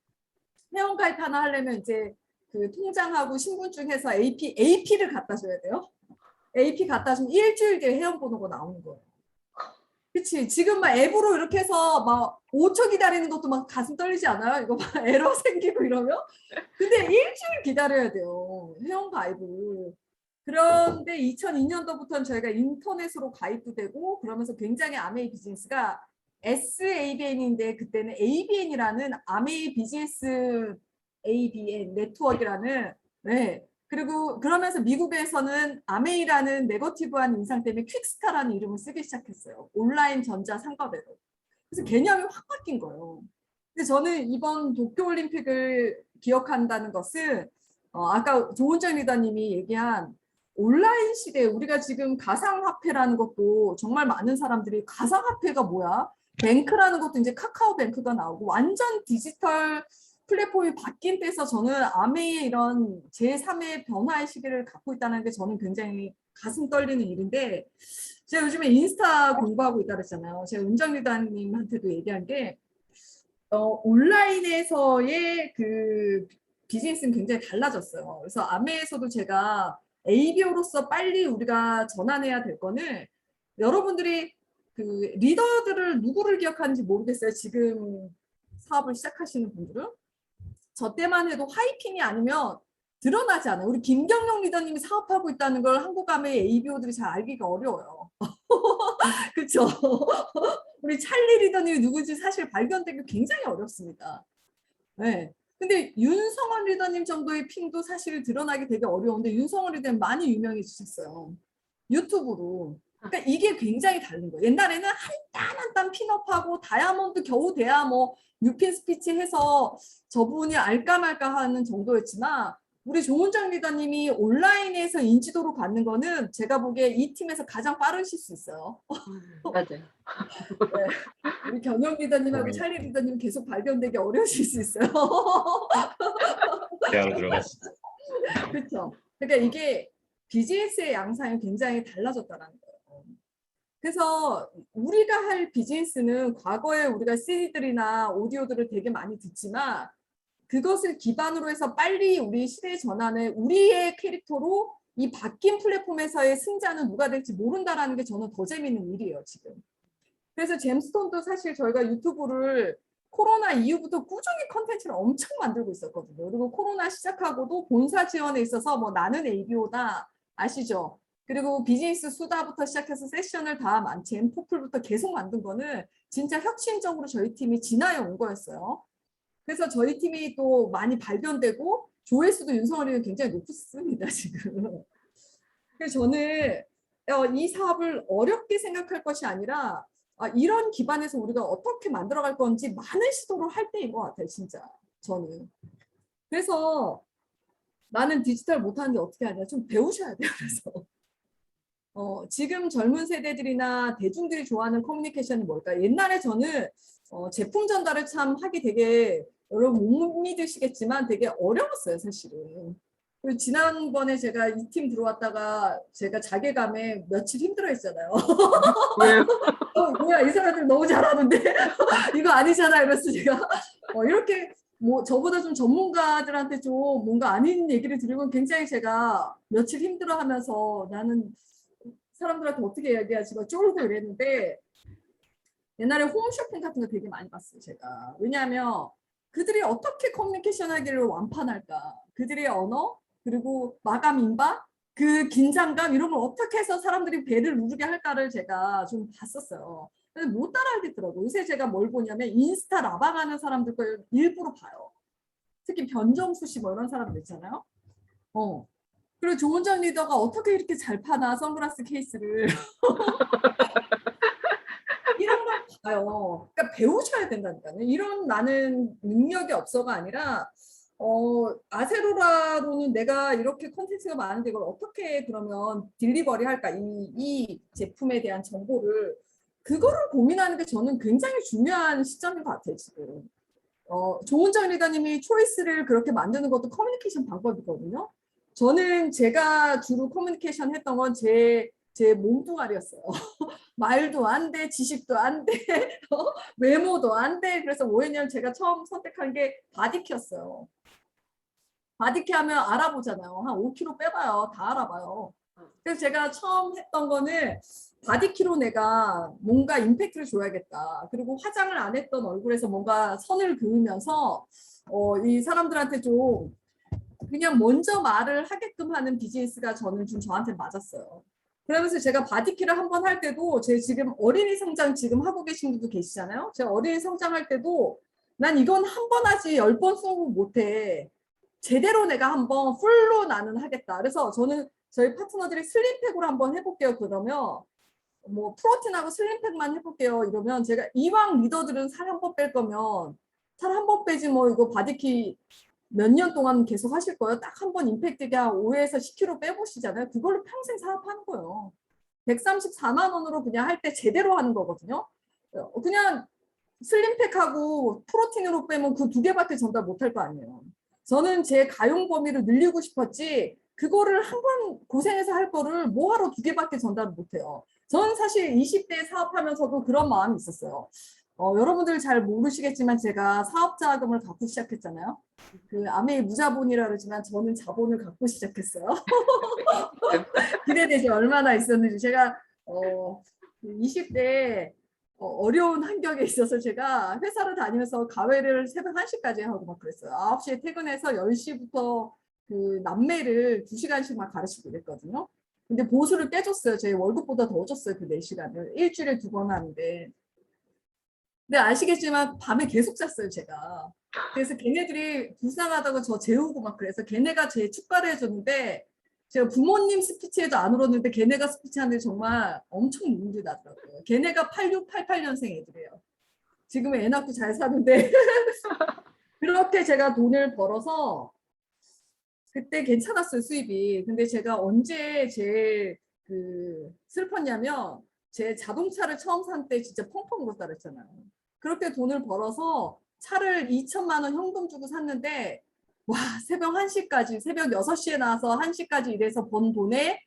회원가입 하나 하려면 이제 그 통장하고 신분증 해서 AP를 갖다 줘야 돼요. AP 갖다 주면 일주일 뒤에 회원번호가 나오는 거예요. 그치? 지금 막 앱으로 이렇게 해서 막 5초 기다리는 것도 막 가슴 떨리지 않아요? 이거 막 에러 생기고 이러면? 근데 일주일 기다려야 돼요. 회원가입을. 그런데 2002년도부터는 저희가 인터넷으로 가입도 되고 그러면서 굉장히 아메이 비즈니스가 SABN인데 그때는 ABN이라는 아메이 비즈니스 ABN 네트워크라는 네. 그리고 그러면서 미국에서는 아메이라는 네거티브한 인상 때문에 퀵스타라는 이름을 쓰기 시작했어요. 온라인 전자 상거래로. 그래서 개념이 확 바뀐 거예요. 근데 저는 이번 도쿄올림픽을 기억한다는 것은 아까 조은정 리더님이 얘기한 온라인 시대에 우리가 지금 가상화폐라는 것도 정말 많은 사람들이 가상화폐가 뭐야? 뱅크라는 것도 이제 카카오뱅크가 나오고 완전 디지털 플랫폼이 바뀐 때에서 저는 아메이의 이런 제3의 변화의 시기를 갖고 있다는 게 저는 굉장히 가슴 떨리는 일인데 제가 요즘에 인스타 공부하고 있다 그랬잖아요. 제가 은정 리더님한테도 얘기한 게 온라인에서의 그 비즈니스는 굉장히 달라졌어요. 그래서 아메에서도 제가 ABO로서 빨리 우리가 전환해야 될 거는 여러분들이 그 리더들을 누구를 기억하는지 모르겠어요. 지금 사업을 시작하시는 분들은. 저 때만 해도 하이핑이 아니면 드러나지 않아요. 우리 김경영 리더님이 사업하고 있다는 걸 한국 아메의 ABO들이 잘 알기가 어려워요. 그렇죠? 우리 찰리 리더님이 누구지 사실 발견되기 굉장히 어렵습니다. 네. 근데 윤성원 리더님 정도의 핑도 사실 드러나기 되게 어려운데 윤성원 리더님 많이 유명해지셨어요. 유튜브로. 그러니까 이게 굉장히 다른 거예요. 옛날에는 한 단 한 단 핀업하고 다이아몬드 겨우 돼야 뭐 뉴핀 스피치 해서 저분이 알까 말까 하는 정도였지만 우리 조은정 리더님이 온라인에서 인지도로 갖는 거는 제가 보기에 이 팀에서 가장 빠르실 수 있어요. 맞아요. 네. 우리 경영 리더님하고 찰리 리더님 계속 발견되기 어려우실 수 있어요. 대화로 들어갔어. 그렇죠. 그러니까 이게 비즈니스의 양상이 굉장히 달라졌다는 거예요. 그래서 우리가 할 비즈니스는 과거에 우리가 CD들이나 오디오들을 되게 많이 듣지만 그것을 기반으로 해서 빨리 우리 시대 전환을 우리의 캐릭터로 이 바뀐 플랫폼에서의 승자는 누가 될지 모른다라는 게 저는 더 재밌는 일이에요, 지금. 그래서 잼스톤도 사실 저희가 유튜브를 코로나 이후부터 꾸준히 컨텐츠를 엄청 만들고 있었거든요. 그리고 코로나 시작하고도 본사 지원에 있어서 뭐 나는 ABO다 아시죠? 그리고 비즈니스 수다부터 시작해서 세션을 다 잼포플부터 계속 만든 거는 진짜 혁신적으로 저희 팀이 진화해 온 거였어요. 그래서 저희 팀이 또 많이 발견되고 조회수도 윤성원이는 굉장히 높습니다, 지금. 그래서 저는 이 사업을 어렵게 생각할 것이 아니라 이런 기반에서 우리가 어떻게 만들어갈 건지 많은 시도를 할 때인 것 같아요, 진짜. 저는. 그래서 나는 디지털 못하는데 어떻게 하냐. 좀 배우셔야 돼요, 그래서. 지금 젊은 세대들이나 대중들이 좋아하는 커뮤니케이션이 뭘까? 옛날에 저는 제품 전달을 참 하기 되게 여러분 못 믿으시겠지만 되게 어려웠어요, 사실은. 그리고 지난번에 제가 이 팀 들어왔다가 제가 자괴감에 며칠 힘들어했잖아요. 왜요? 뭐야 이 사람들 너무 잘하는데 이거 아니잖아 이랬어 제가. 이렇게 뭐 저보다 좀 전문가들한테 좀 뭔가 아닌 얘기를 들으면 굉장히 제가 며칠 힘들어하면서 나는 사람들한테 어떻게 얘기하지 막 쫄고 이랬는데 옛날에 홈쇼핑 같은 거 되게 많이 봤어요, 제가. 왜냐하면 그들이 어떻게 커뮤니케이션 하기를 완판할까? 그들의 언어, 그리고 마감 임박, 그 긴장감 이런 걸 어떻게 해서 사람들이 배를 누르게 할까를 제가 좀 봤었어요. 근데 못 따라하겠더라고요. 요새 제가 뭘 보냐면 인스타 라방하는 사람들 걸 일부러 봐요. 특히 변정수 씨 뭐 이런 사람들 있잖아요. 그리고 조은정 리더가 어떻게 이렇게 잘 파나 선글라스 케이스를 이런 걸 봐요. 그러니까 배우셔야 된다니까요. 이런 나는 능력이 없어가 아니라 아세로라로는 내가 이렇게 콘텐츠가 많은데 이걸 어떻게 그러면 딜리버리 할까? 이 제품에 대한 정보를 그거를 고민하는 게 저는 굉장히 중요한 시점인 것 같아요, 지금. 조은정 리더님이 초이스를 그렇게 만드는 것도 커뮤니케이션 방법이거든요. 저는 제가 주로 커뮤니케이션 했던 건 제 몸뚱아리였어요. 말도 안 돼, 지식도 안 돼, 외모도 안 돼. 그래서 뭐였냐면 제가 처음 선택한 게 바디키였어요. 바디키 하면 알아보잖아요. 한 5kg 빼봐요. 다 알아봐요. 그래서 제가 처음 했던 거는 바디키로 내가 뭔가 임팩트를 줘야겠다. 그리고 화장을 안 했던 얼굴에서 뭔가 선을 그으면서 이 사람들한테 좀 그냥 먼저 말을 하게끔 하는 비즈니스가 저는 좀 저한테 맞았어요. 그러면서 제가 바디키를 한번 할 때도 제 지금 어린이 성장 지금 하고 계신 분도 계시잖아요. 제가 어린이 성장할 때도 난 이건 한 번 하지 10번 쓰고 못해. 제대로 내가 한번 풀로 나는 하겠다. 그래서 저는 저희 파트너들이 슬림팩으로 한번 해볼게요. 그러면 뭐 프로틴하고 슬림팩만 해볼게요. 이러면 제가 이왕 리더들은 살 한 번 뺄 거면 살 한 번 빼지 뭐 이거 바디키 몇 년 동안 계속 하실 거예요. 딱 한 번 임팩트가 한 5에서 10kg 빼보시잖아요. 그걸로 평생 사업하는 거예요. 134만 원으로 그냥 할 때 제대로 하는 거거든요. 그냥 슬림팩하고 프로틴으로 빼면 그 두 개밖에 전달 못할 거 아니에요. 저는 제 가용 범위를 늘리고 싶었지 그거를 한 번 고생해서 할 거를 뭐하러 두 개밖에 전달 못해요. 저는 사실 20대 사업하면서도 그런 마음이 있었어요. 여러분들 잘 모르시겠지만 제가 사업 자금을 갖고 시작했잖아요. 그 아메이 무자본이라 그러지만 저는 자본을 갖고 시작했어요. 기대되지 얼마나 있었는지 제가 20대 어려운 환경에 있어서 제가 회사를 다니면서 가회를 새벽 1시까지 하고 막 그랬어요. 9시에 퇴근해서 10시부터 그 남매를 2시간씩 막 가르치고 그랬거든요. 근데 보수를 깨줬어요. 제 월급보다 더 줬어요. 그 4시간을. 일주일에 2번 하는데. 근데 아시겠지만 밤에 계속 잤어요. 제가. 그래서 걔네들이 불쌍하다고 저 재우고 막 그래서 걔네가 제 축가를 해줬는데 제가 부모님 스피치에도 안 울었는데 걔네가 스피치하는데 정말 엄청 눈물이 나더라고요. 걔네가 86, 88년생 애들이에요. 지금은 애 낳고 잘 사는데 그렇게 제가 돈을 벌어서 그때 괜찮았어요, 수입이. 근데 제가 언제 제일 슬펐냐면 제 자동차를 처음 산 때 진짜 펑펑 울었다 그랬잖아요. 그렇게 돈을 벌어서 차를 2천만 원 현금 주고 샀는데 와, 새벽 1시까지, 새벽 6시에 나와서 1시까지 일해서 번 돈에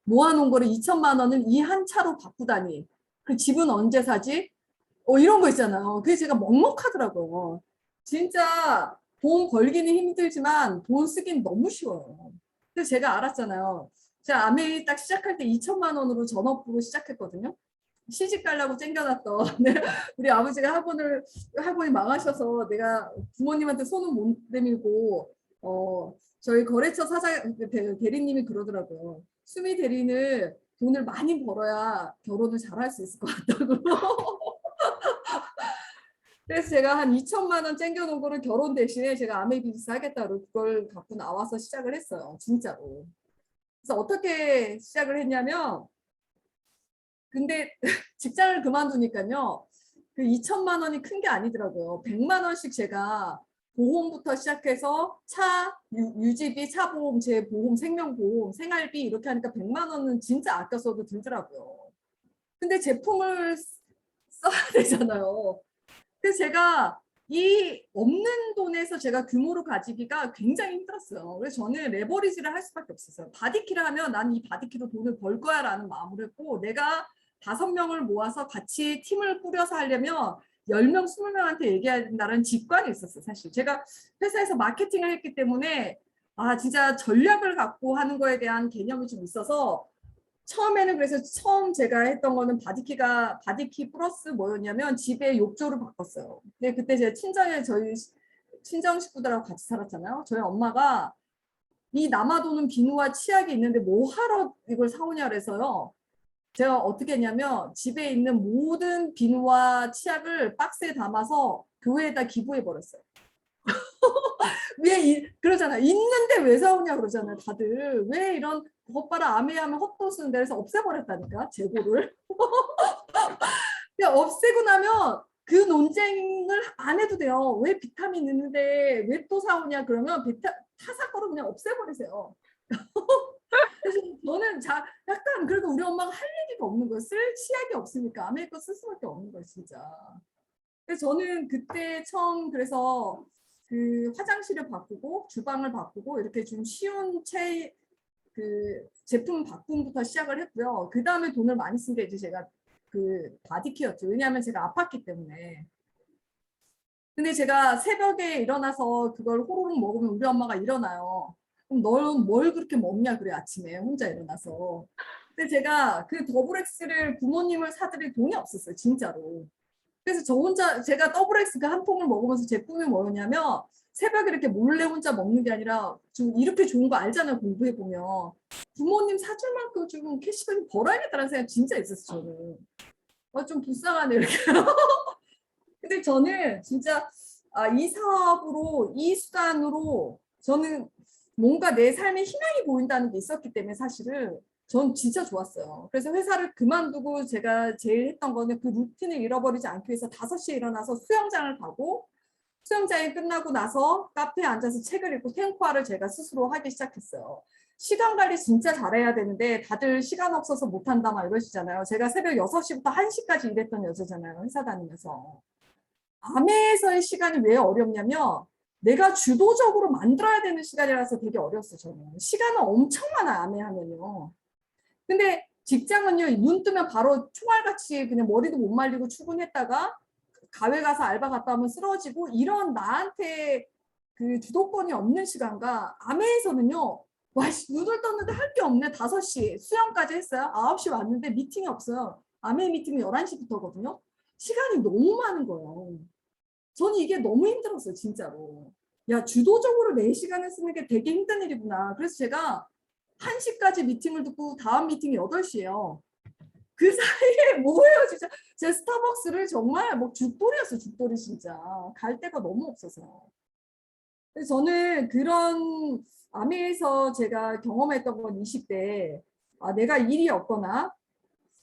모아놓은 거를 2천만 원을 이 한 차로 바꾸다니. 그 집은 언제 사지? 이런 거 있잖아요. 그게 제가 먹먹하더라고요. 진짜 돈 벌기는 힘들지만 돈 쓰긴 너무 쉬워요. 그래서 제가 알았잖아요. 제가 아메이 딱 시작할 때 2천만 원으로 전업으로 시작했거든요. 시집 가려고 챙겨놨던 우리 아버지가 학원이 망하셔서 내가 부모님한테 손은 못 내밀고 저희 거래처 사장 대리님이 그러더라고요. 수미 대리는 돈을 많이 벌어야 결혼을 잘할 수 있을 것 같다고. 그래서 제가 한 2천만 원 챙겨놓은 거를 결혼 대신에 제가 아메이 비즈니스 하겠다고 그걸 갖고 나와서 시작을 했어요. 진짜로. 그래서 어떻게 시작을 했냐면 근데 직장을 그만두니까요. 그 2천만 원이 큰 게 아니더라고요. 100만 원씩 제가 보험부터 시작해서 차 유지비, 차보험, 재보험, 생명보험, 생활비 이렇게 하니까 100만 원은 진짜 아껴 써도 들더라고요. 근데 제품을 써야 되잖아요. 그래서 제가 이 없는 돈에서 제가 규모를 가지기가 굉장히 힘들었어요. 그래서 저는 레버리지를 할 수밖에 없었어요. 바디키를 하면 난 이 바디키로 돈을 벌 거야 라는 마음을 했고 내가 5명을 모아서 같이 팀을 꾸려서 하려면 10명, 20명한테 얘기해야 된다는 직관이 있었어요. 사실 제가 회사에서 마케팅을 했기 때문에 진짜 전략을 갖고 하는 거에 대한 개념이 좀 있어서 처음에는 그래서 처음 제가 했던 거는 바디키 플러스 뭐였냐면 집에 욕조를 바꿨어요. 근데 그때 제가 저희 친정 식구들하고 같이 살았잖아요. 저희 엄마가 이 남아도는 비누와 치약이 있는데 뭐 하러 이걸 사오냐 그래서요. 제가 어떻게 했냐면 집에 있는 모든 비누와 치약을 박스에 담아서 교회에다 기부해 버렸어요. 그러잖아. 있는데 왜 사오냐 그러잖아요. 다들. 왜 이런 것 봐라 아메하면 헛돈 쓰는데 그래서 없애버렸다니까. 재고를. 근데 없애고 나면 그 논쟁을 안 해도 돼요. 왜 비타민 있는데 왜 또 사오냐 그러면 타사 거를 그냥 없애버리세요. 그래서 저는 약간 그래도 우리 엄마가 할 얘기가 없는 거예요. 쓸 치약이 없으니까 아메 거 쓸 수밖에 없는 거예요, 진짜. 그래서 저는 그때 처음 그래서 그 화장실을 바꾸고 주방을 바꾸고 이렇게 좀 쉬운 그 제품 바꿈부터 시작을 했고요. 그 다음에 돈을 많이 쓴 게 이제 제가 그 바디케어였죠. 왜냐하면 제가 아팠기 때문에. 근데 제가 새벽에 일어나서 그걸 호로록 먹으면 우리 엄마가 일어나요. 그럼 너는 뭘 그렇게 먹냐 그래 아침에 혼자 일어나서. 근데 제가 그 더블엑스를 부모님을 사드릴 돈이 없었어요, 진짜로. 그래서 제가 더블엑스 그 한 통을 먹으면서 제 꿈이 뭐였냐면 새벽에 이렇게 몰래 혼자 먹는 게 아니라 좀 이렇게 좋은 거 알잖아요, 공부해 보면. 부모님 사줄 만큼 좀 캐시백을 벌어야겠다는 생각이 진짜 있었어요, 저는. 좀 불쌍하네 이렇게. 근데 저는 진짜 이 사업으로 이 수단으로 저는 뭔가 내 삶에 희망이 보인다는 게 있었기 때문에 사실은 전 진짜 좋았어요. 그래서 회사를 그만두고 제가 제일 했던 거는 그 루틴을 잃어버리지 않기 위해서 5시에 일어나서 수영장을 가고 수영장이 끝나고 나서 카페에 앉아서 책을 읽고 탱고화를 제가 스스로 하기 시작했어요. 시간 관리 진짜 잘해야 되는데 다들 시간 없어서 못한다 막 이러시잖아요. 제가 새벽 6시부터 1시까지 일했던 여자잖아요. 회사 다니면서. 아메에서의 시간이 왜 어렵냐면 내가 주도적으로 만들어야 되는 시간이라서 되게 어려웠어요. 저는. 시간은 엄청 많아요. 아메 하면요. 근데 직장은요. 눈 뜨면 바로 총알같이 그냥 머리도 못 말리고 출근했다가 가회 가서 알바 갔다 오면 쓰러지고 이런 나한테 그 주도권이 없는 시간과 아메에서는요. 와, 눈을 떴는데 할 게 없네. 5시 수영까지 했어요. 9시 왔는데 미팅이 없어요. 아메 미팅은 11시부터거든요. 시간이 너무 많은 거예요. 저는 이게 너무 힘들었어요, 진짜로. 야, 주도적으로 내 시간을 쓰는 게 되게 힘든 일이구나. 그래서 제가 1시까지 미팅을 듣고 다음 미팅이 8시예요. 그 사이에 뭐예요, 진짜. 제 스타벅스를 정말 뭐 죽돌이었어요, 죽돌이 진짜. 갈 데가 너무 없어서. 그래서 저는 그런 아메에서 제가 경험했던 건 20대 내가 일이 없거나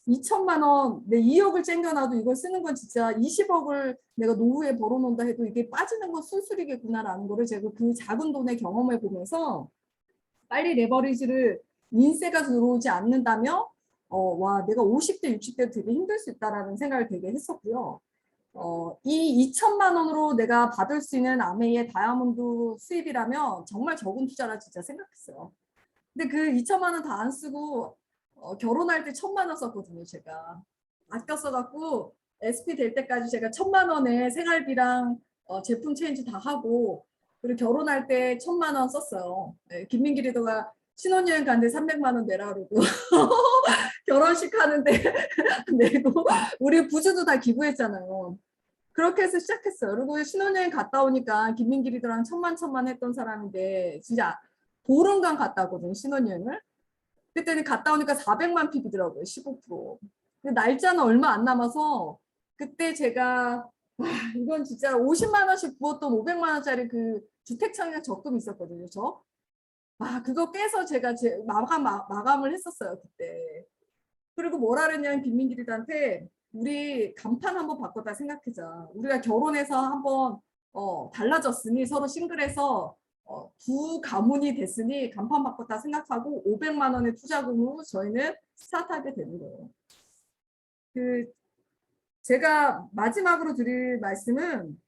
2천만 원, 내 2억을 챙겨놔도 이걸 쓰는 건 진짜 20억을 내가 노후에 벌어놓는다 해도 이게 빠지는 건 술술이겠구나라는 거를 제가 그 작은 돈의 경험을 보면서 빨리 레버리지를 인세가 들어오지 않는다면 와, 내가 50대, 60대 되게 힘들 수 있다라는 생각을 되게 했었고요. 이 2천만 원으로 내가 받을 수 있는 아메이의 다이아몬드 수입이라면 정말 적은 투자라 진짜 생각했어요. 근데 그 2천만 원 다 안 쓰고 결혼할 때 1,000만 원 썼거든요, 제가. 아껴 써갖고 SP 될 때까지 제가 1,000만 원에 생활비랑 제품 체인지 다 하고 그리고 결혼할 때 1,000만 원 썼어요. 네, 김민기 리더가 신혼여행 갔는데 300만 원 내라 그러고 결혼식 하는데 내고 우리 부주도 다 기부했잖아요. 그렇게 해서 시작했어요. 그리고 신혼여행 갔다 오니까 김민기 리더랑 천만 했던 사람인데 진짜 보름간 갔다 오거든요, 신혼여행을. 그때는 갔다 오니까 400만 PB더라고요. 15%. 근데 날짜는 얼마 안 남아서 그때 제가 이건 진짜 50만 원씩 부었던 500만 원짜리 그 주택청약 적금 있었거든요. 저. 그거 깨서 제가 마감을 했었어요. 그때. 그리고 뭐라 그랬냐면 김민기 리더한테 우리 간판 한번 바꿨다 생각하자. 우리가 결혼해서 한번 달라졌으니 서로 싱글해서 두 가문이 됐으니 간판 바꿨다 생각하고 500만 원의 투자금으로 저희는 스타트하게 되는 거예요. 제가 마지막으로 드릴 말씀은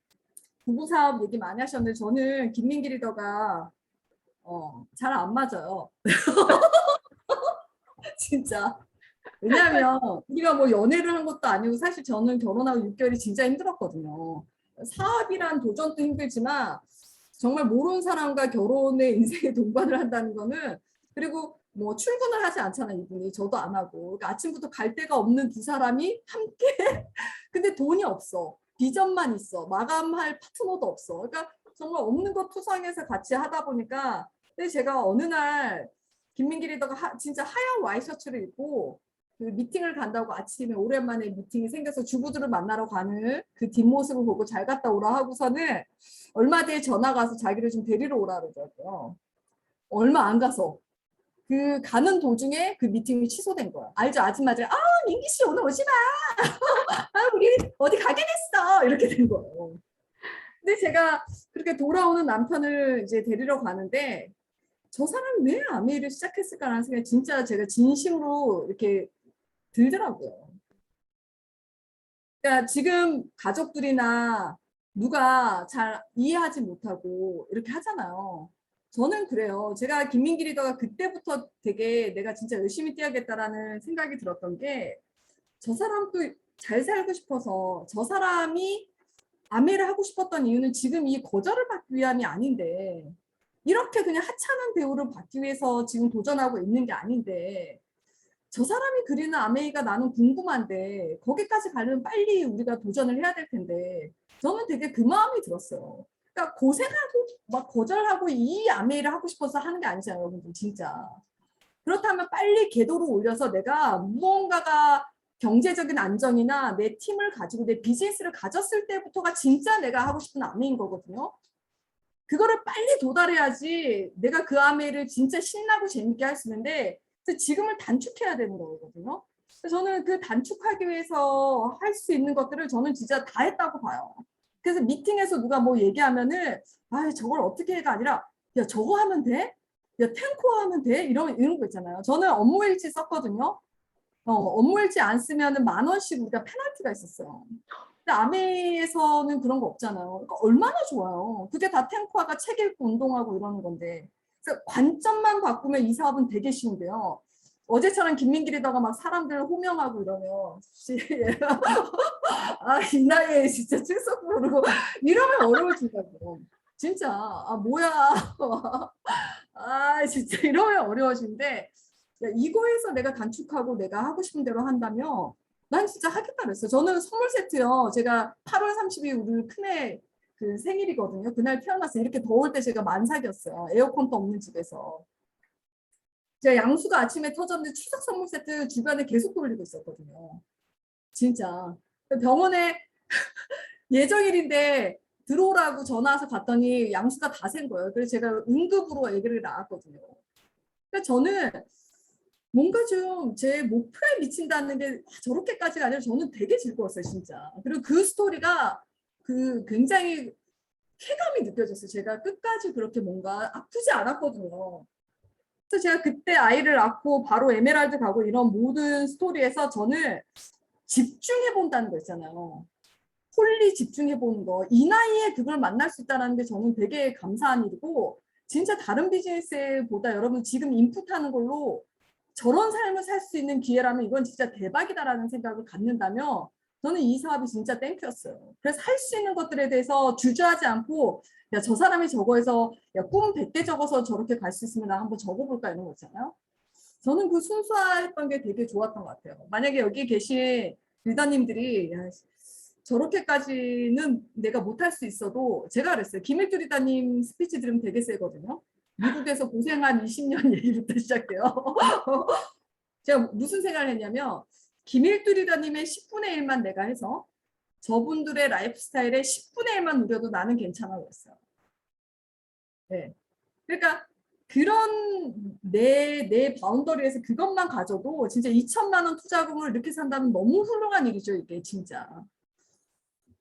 부부사업 얘기 많이 하셨는데 저는 김민기 리더가 잘 안 맞아요. 진짜. 왜냐하면 우리가 뭐 연애를 한 것도 아니고 사실 저는 결혼하고 6개월이 진짜 힘들었거든요. 사업이란 도전도 힘들지만 정말 모르는 사람과 결혼의 인생의 동반을 한다는 거는 그리고 뭐 출근을 하지 않잖아요, 이분이. 저도 안 하고. 그러니까 아침부터 갈 데가 없는 두 사람이 함께 근데 돈이 없어. 비전만 있어. 마감할 파트너도 없어. 그러니까 정말 없는 것 투성해서 같이 하다 보니까 근데 제가 어느 날 김민기 리더가 진짜 하얀 와이셔츠를 입고 그 미팅을 간다고 아침에 오랜만에 미팅이 생겨서 주부들을 만나러 가는 그 뒷모습을 보고 잘 갔다 오라 하고서는 얼마 뒤에 전화가 와서 자기를 좀 데리러 오라 그러더라고요. 얼마 안 가서. 그 가는 도중에 그 미팅이 취소된 거야. 알죠? 아줌마들. 아, 민기 씨 오늘 오지 마. 아, 우리 어디 가게 됐어. 이렇게 된 거예요. 근데 제가 그렇게 돌아오는 남편을 이제 데리러 가는데 저 사람 왜 아메이를 시작했을까라는 생각이 진짜 제가 진심으로 이렇게 들더라고요. 그러니까 지금 가족들이나 누가 잘 이해하지 못하고 이렇게 하잖아요. 저는 그래요. 제가 김민기 리더가 그때부터 되게 내가 진짜 열심히 뛰어야겠다라는 생각이 들었던 게 저 사람도 잘 살고 싶어서 저 사람이 아메를 하고 싶었던 이유는 지금 이 거절을 받기 위함이 아닌데 이렇게 그냥 하찮은 대우를 받기 위해서 지금 도전하고 있는 게 아닌데 저 사람이 그리는 아메이가 나는 궁금한데 거기까지 가려면 빨리 우리가 도전을 해야 될 텐데 저는 되게 그 마음이 들었어요. 그러니까 고생하고 막 거절하고 이 아메이를 하고 싶어서 하는 게 아니잖아요, 여러분들 진짜. 그렇다면 빨리 궤도로 올려서 내가 무언가가 경제적인 안정이나 내 팀을 가지고 내 비즈니스를 가졌을 때부터가 진짜 내가 하고 싶은 아메인 거거든요. 그거를 빨리 도달해야지 내가 그 아메를 진짜 신나고 재밌게 할 수 있는데 지금을 단축해야 되는 거거든요. 그래서 저는 그 단축하기 위해서 할 수 있는 것들을 저는 진짜 다 했다고 봐요. 그래서 미팅에서 누가 뭐 얘기하면은 아 저걸 어떻게 해가 아니라 야 저거 하면 돼? 야 탱코 하면 돼? 이런 거 있잖아요. 저는 업무일지 썼거든요. 업무일지 안 쓰면은 10,000원씩 우리가 페널티가 있었어요. 근데 아메에서는 그런 거 없잖아요. 그러니까 얼마나 좋아요. 그게 다 탱커가 책 읽고 운동하고 이러는 건데. 그래서 관점만 바꾸면 이 사업은 되게 쉬운데요. 어제처럼 김민기 리더가 막 사람들 호명하고 이러면 아, 이 나이에 진짜 출석 부르고 이러면 어려워진다고. 진짜 아 뭐야 아 진짜 이러면 어려워지는데 야, 이거에서 내가 단축하고 내가 하고 싶은 대로 한다면 난 진짜 하겠다 그랬어요. 저는 선물 세트요. 제가 8월 30일 우리 큰애 그 생일이거든요. 그날 태어났어요. 이렇게 더울 때 제가 만삭이었어요. 에어컨도 없는 집에서. 제가 양수가 아침에 터졌는데 추석 선물 세트 주변에 계속 돌리고 있었거든요. 진짜. 병원에 예정일인데 들어오라고 전화 와서 갔더니 양수가 다 센 거예요. 그래서 제가 응급으로 아기를 낳았거든요. 그러니까 저는 뭔가 좀 제 목표에 미친다는 게 저렇게까지가 아니라 저는 되게 즐거웠어요, 진짜. 그리고 그 스토리가 그 굉장히 쾌감이 느껴졌어요. 제가 끝까지 그렇게 뭔가 아프지 않았거든요. 그래서 제가 그때 아이를 낳고 바로 에메랄드 가고 이런 모든 스토리에서 저는 집중해 본다는 거 있잖아요. 홀리 집중해 보는 거. 이 나이에 그걸 만날 수 있다는 게 저는 되게 감사한 일이고 진짜 다른 비즈니스보다 여러분 지금 인풋하는 걸로 저런 삶을 살 수 있는 기회라면 이건 진짜 대박이다라는 생각을 갖는다면 저는 이 사업이 진짜 땡큐였어요. 그래서 할 수 있는 것들에 대해서 주저하지 않고 야, 저 사람이 저거 해서 야, 꿈 100개 적어서 저렇게 갈 수 있으면 나 한번 적어볼까 이런 거 있잖아요. 저는 그 순수했던 게 되게 좋았던 것 같아요. 만약에 여기 계신 리더님들이 야, 저렇게까지는 내가 못할 수 있어도 제가 그랬어요. 김일주 리더님 스피치 들으면 되게 세거든요. 미국에서 고생한 20년 얘기부터 시작해요. 제가 무슨 생각을 했냐면 김일주 리더님의 10분의 1만 내가 해서 저분들의 라이프 스타일의 10분의 1만 누려도 나는 괜찮아 그랬어요. 네. 그러니까 그런 내 바운더리에서 그것만 가져도 진짜 2천만 원 투자금을 이렇게 산다면 너무 훌륭한 일이죠, 이게 진짜.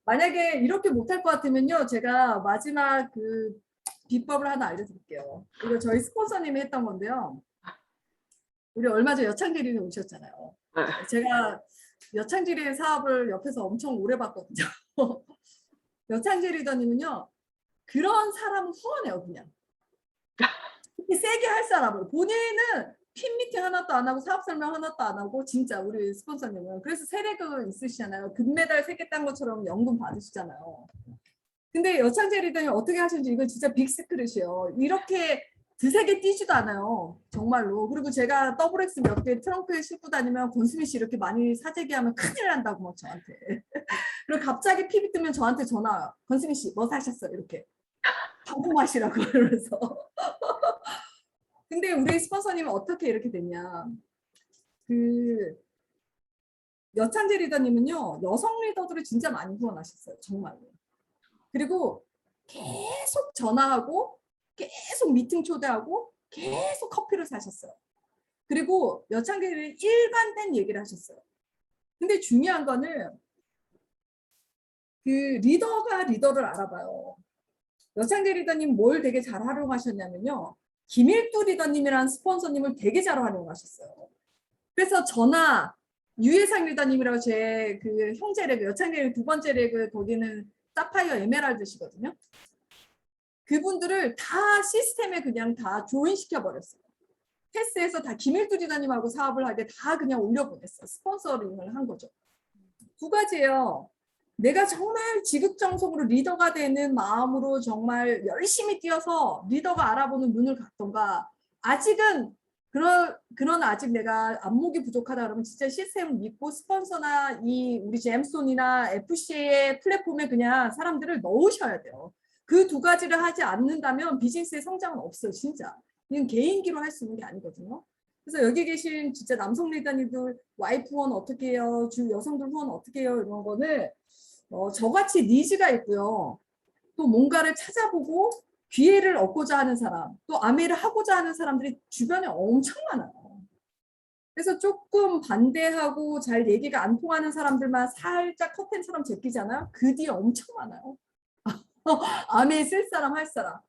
만약에 이렇게 못할 것 같으면요, 제가 마지막 그 비법을 하나 알려드릴게요. 이거 저희 스폰서님이 했던 건데요. 우리 얼마 전 여창길이님 오셨잖아요. 제가 여창길이 사업을 옆에서 엄청 오래 봤거든요. 여창길 리더님은요, 그런 사람은 후원해요, 그냥. 특히 세게 할 사람을. 본인은 팀 미팅 하나도 안 하고 사업 설명 하나도 안 하고 진짜 우리 스폰서님은. 그래서 세례금 있으시잖아요. 금메달 3개 딴 것처럼 연금 받으시잖아요. 근데 여창재 리더님 어떻게 하시는지 이건 진짜 빅스크릿이에요. 이렇게 드세게 뛰지도 않아요. 정말로. 그리고 제가 더블X 몇 개 트렁크에 싣고 다니면 권수미 씨 이렇게 많이 사재기하면 큰일 난다고 막 저한테. 그리고 갑자기 PB 뜨면 저한테 전화 와요. 권수미 씨 뭐 사셨어? 이렇게. 반품하시라고 이러면서. 근데 우리 스폰서님은 어떻게 이렇게 됐냐. 그 여창재 리더님은요. 여성 리더들을 진짜 많이 후원하셨어요. 정말로. 그리고 계속 전화하고 계속 미팅 초대하고 계속 커피를 사셨어요. 그리고 여창기를 일관된 얘기를 하셨어요. 근데 중요한 거는 그 리더가 리더를 알아봐요. 여창기 리더님 뭘 되게 잘 활용하셨냐면요. 김일두 리더님이라는 스폰서님을 되게 잘 활용하셨어요. 그래서 저나 유해상 리더님이라고 제 그 형제 레그, 여창기 레그 두 번째 레그 거기는 사파이어 에메랄드시거든요. 그분들을 다 시스템에 그냥 다 조인시켜 버렸어요. 패스에서 다 김일두 리더님하고 사업을 하게 다 그냥 올려보냈어요. 스폰서링을 한 거죠. 두 가지예요. 내가 정말 지극정성으로 리더가 되는 마음으로 정말 열심히 뛰어서 리더가 알아보는 눈을 갖던가 아직은 그런 아직 내가 안목이 부족하다 그러면 진짜 시스템을 믿고 스폰서나 이 우리 잼스톤이나 FC의 플랫폼에 그냥 사람들을 넣으셔야 돼요. 그 두 가지를 하지 않는다면 비즈니스의 성장은 없어요. 진짜. 이건 개인기로 할 수 있는 게 아니거든요. 그래서 여기 계신 진짜 남성 리더님들 와이프 후원 어떻게 해요? 주 여성들 후원 어떻게 해요? 이런 거는 저같이 니즈가 있고요. 또 뭔가를 찾아보고 기회를 얻고자 하는 사람, 또 아메를 하고자 하는 사람들이 주변에 엄청 많아요. 그래서 조금 반대하고 잘 얘기가 안 통하는 사람들만 살짝 커튼처럼 제끼잖아요. 그 뒤에 엄청 많아요. 아메 쓸 사람 할 사람.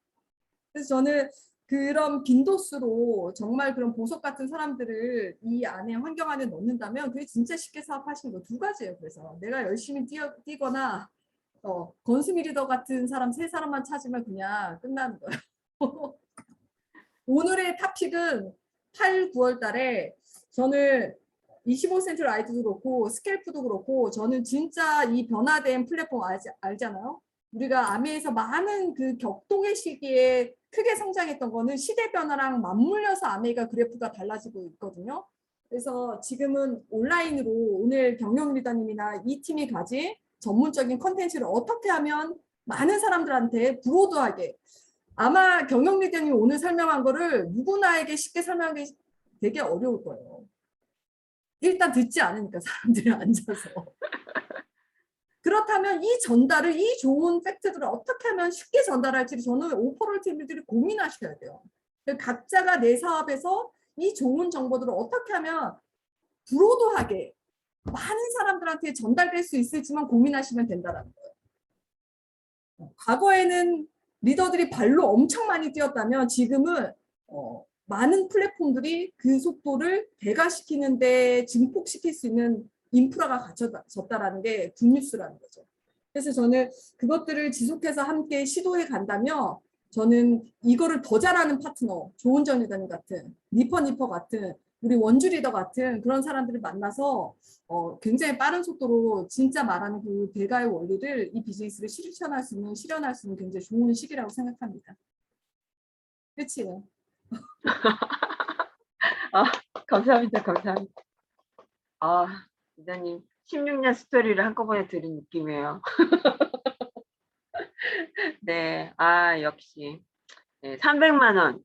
그래서 저는 그런 빈도수로 정말 그런 보석 같은 사람들을 이 안에 환경 안에 넣는다면 그게 진짜 쉽게 사업하시는 거 두 가지예요. 그래서 내가 열심히 뛰거나 건수미 리더 같은 사람 세 사람만 찾으면 그냥 끝나는 거예요. 오늘의 탑픽은 8, 9월 달에 저는 25센트 라이트도 그렇고 스캘프도 그렇고 저는 진짜 이 변화된 플랫폼 알잖아요. 우리가 아메에서 많은 그 격동의 시기에 크게 성장했던 거는 시대 변화랑 맞물려서 아메가 그래프가 달라지고 있거든요. 그래서 지금은 온라인으로 오늘 경영 리더님이나 이 팀이 가진 전문적인 컨텐츠를 어떻게 하면 많은 사람들한테 브로드하게 아마 경영 리더님이 오늘 설명한 거를 누구나에게 쉽게 설명하기 되게 어려울 거예요. 일단 듣지 않으니까 사람들이 앉아서. 그렇다면 이 전달을 이 좋은 팩트들을 어떻게 하면 쉽게 전달할지 저는 오퍼럴 팀들이 고민하셔야 돼요. 각자가 내 사업에서 이 좋은 정보들을 어떻게 하면 브로드하게 많은 사람들한테 전달될 수 있을지만 고민하시면 된다는 거예요. 과거에는 리더들이 발로 엄청 많이 뛰었다면 지금은 많은 플랫폼들이 그 속도를 배가시키는데 증폭시킬 수 있는 인프라가 갖춰졌다라는 게 굿뉴스라는 거죠. 그래서 저는 그것들을 지속해서 함께 시도해 간다면 저는 이거를 더 잘하는 파트너, 조은정 리더님 같은, 니퍼 같은, 우리 원주 리더 같은 그런 사람들을 만나서 굉장히 빠른 속도로 진짜 말하는 그 배가의 원리를 이 비즈니스를 실현할 수 있는 굉장히 좋은 시기라고 생각합니다. 그치? 감사합니다. 감사합니다. 리더님 16년 스토리를 한꺼번에 들은 느낌이에요. 네, 역시 300만 원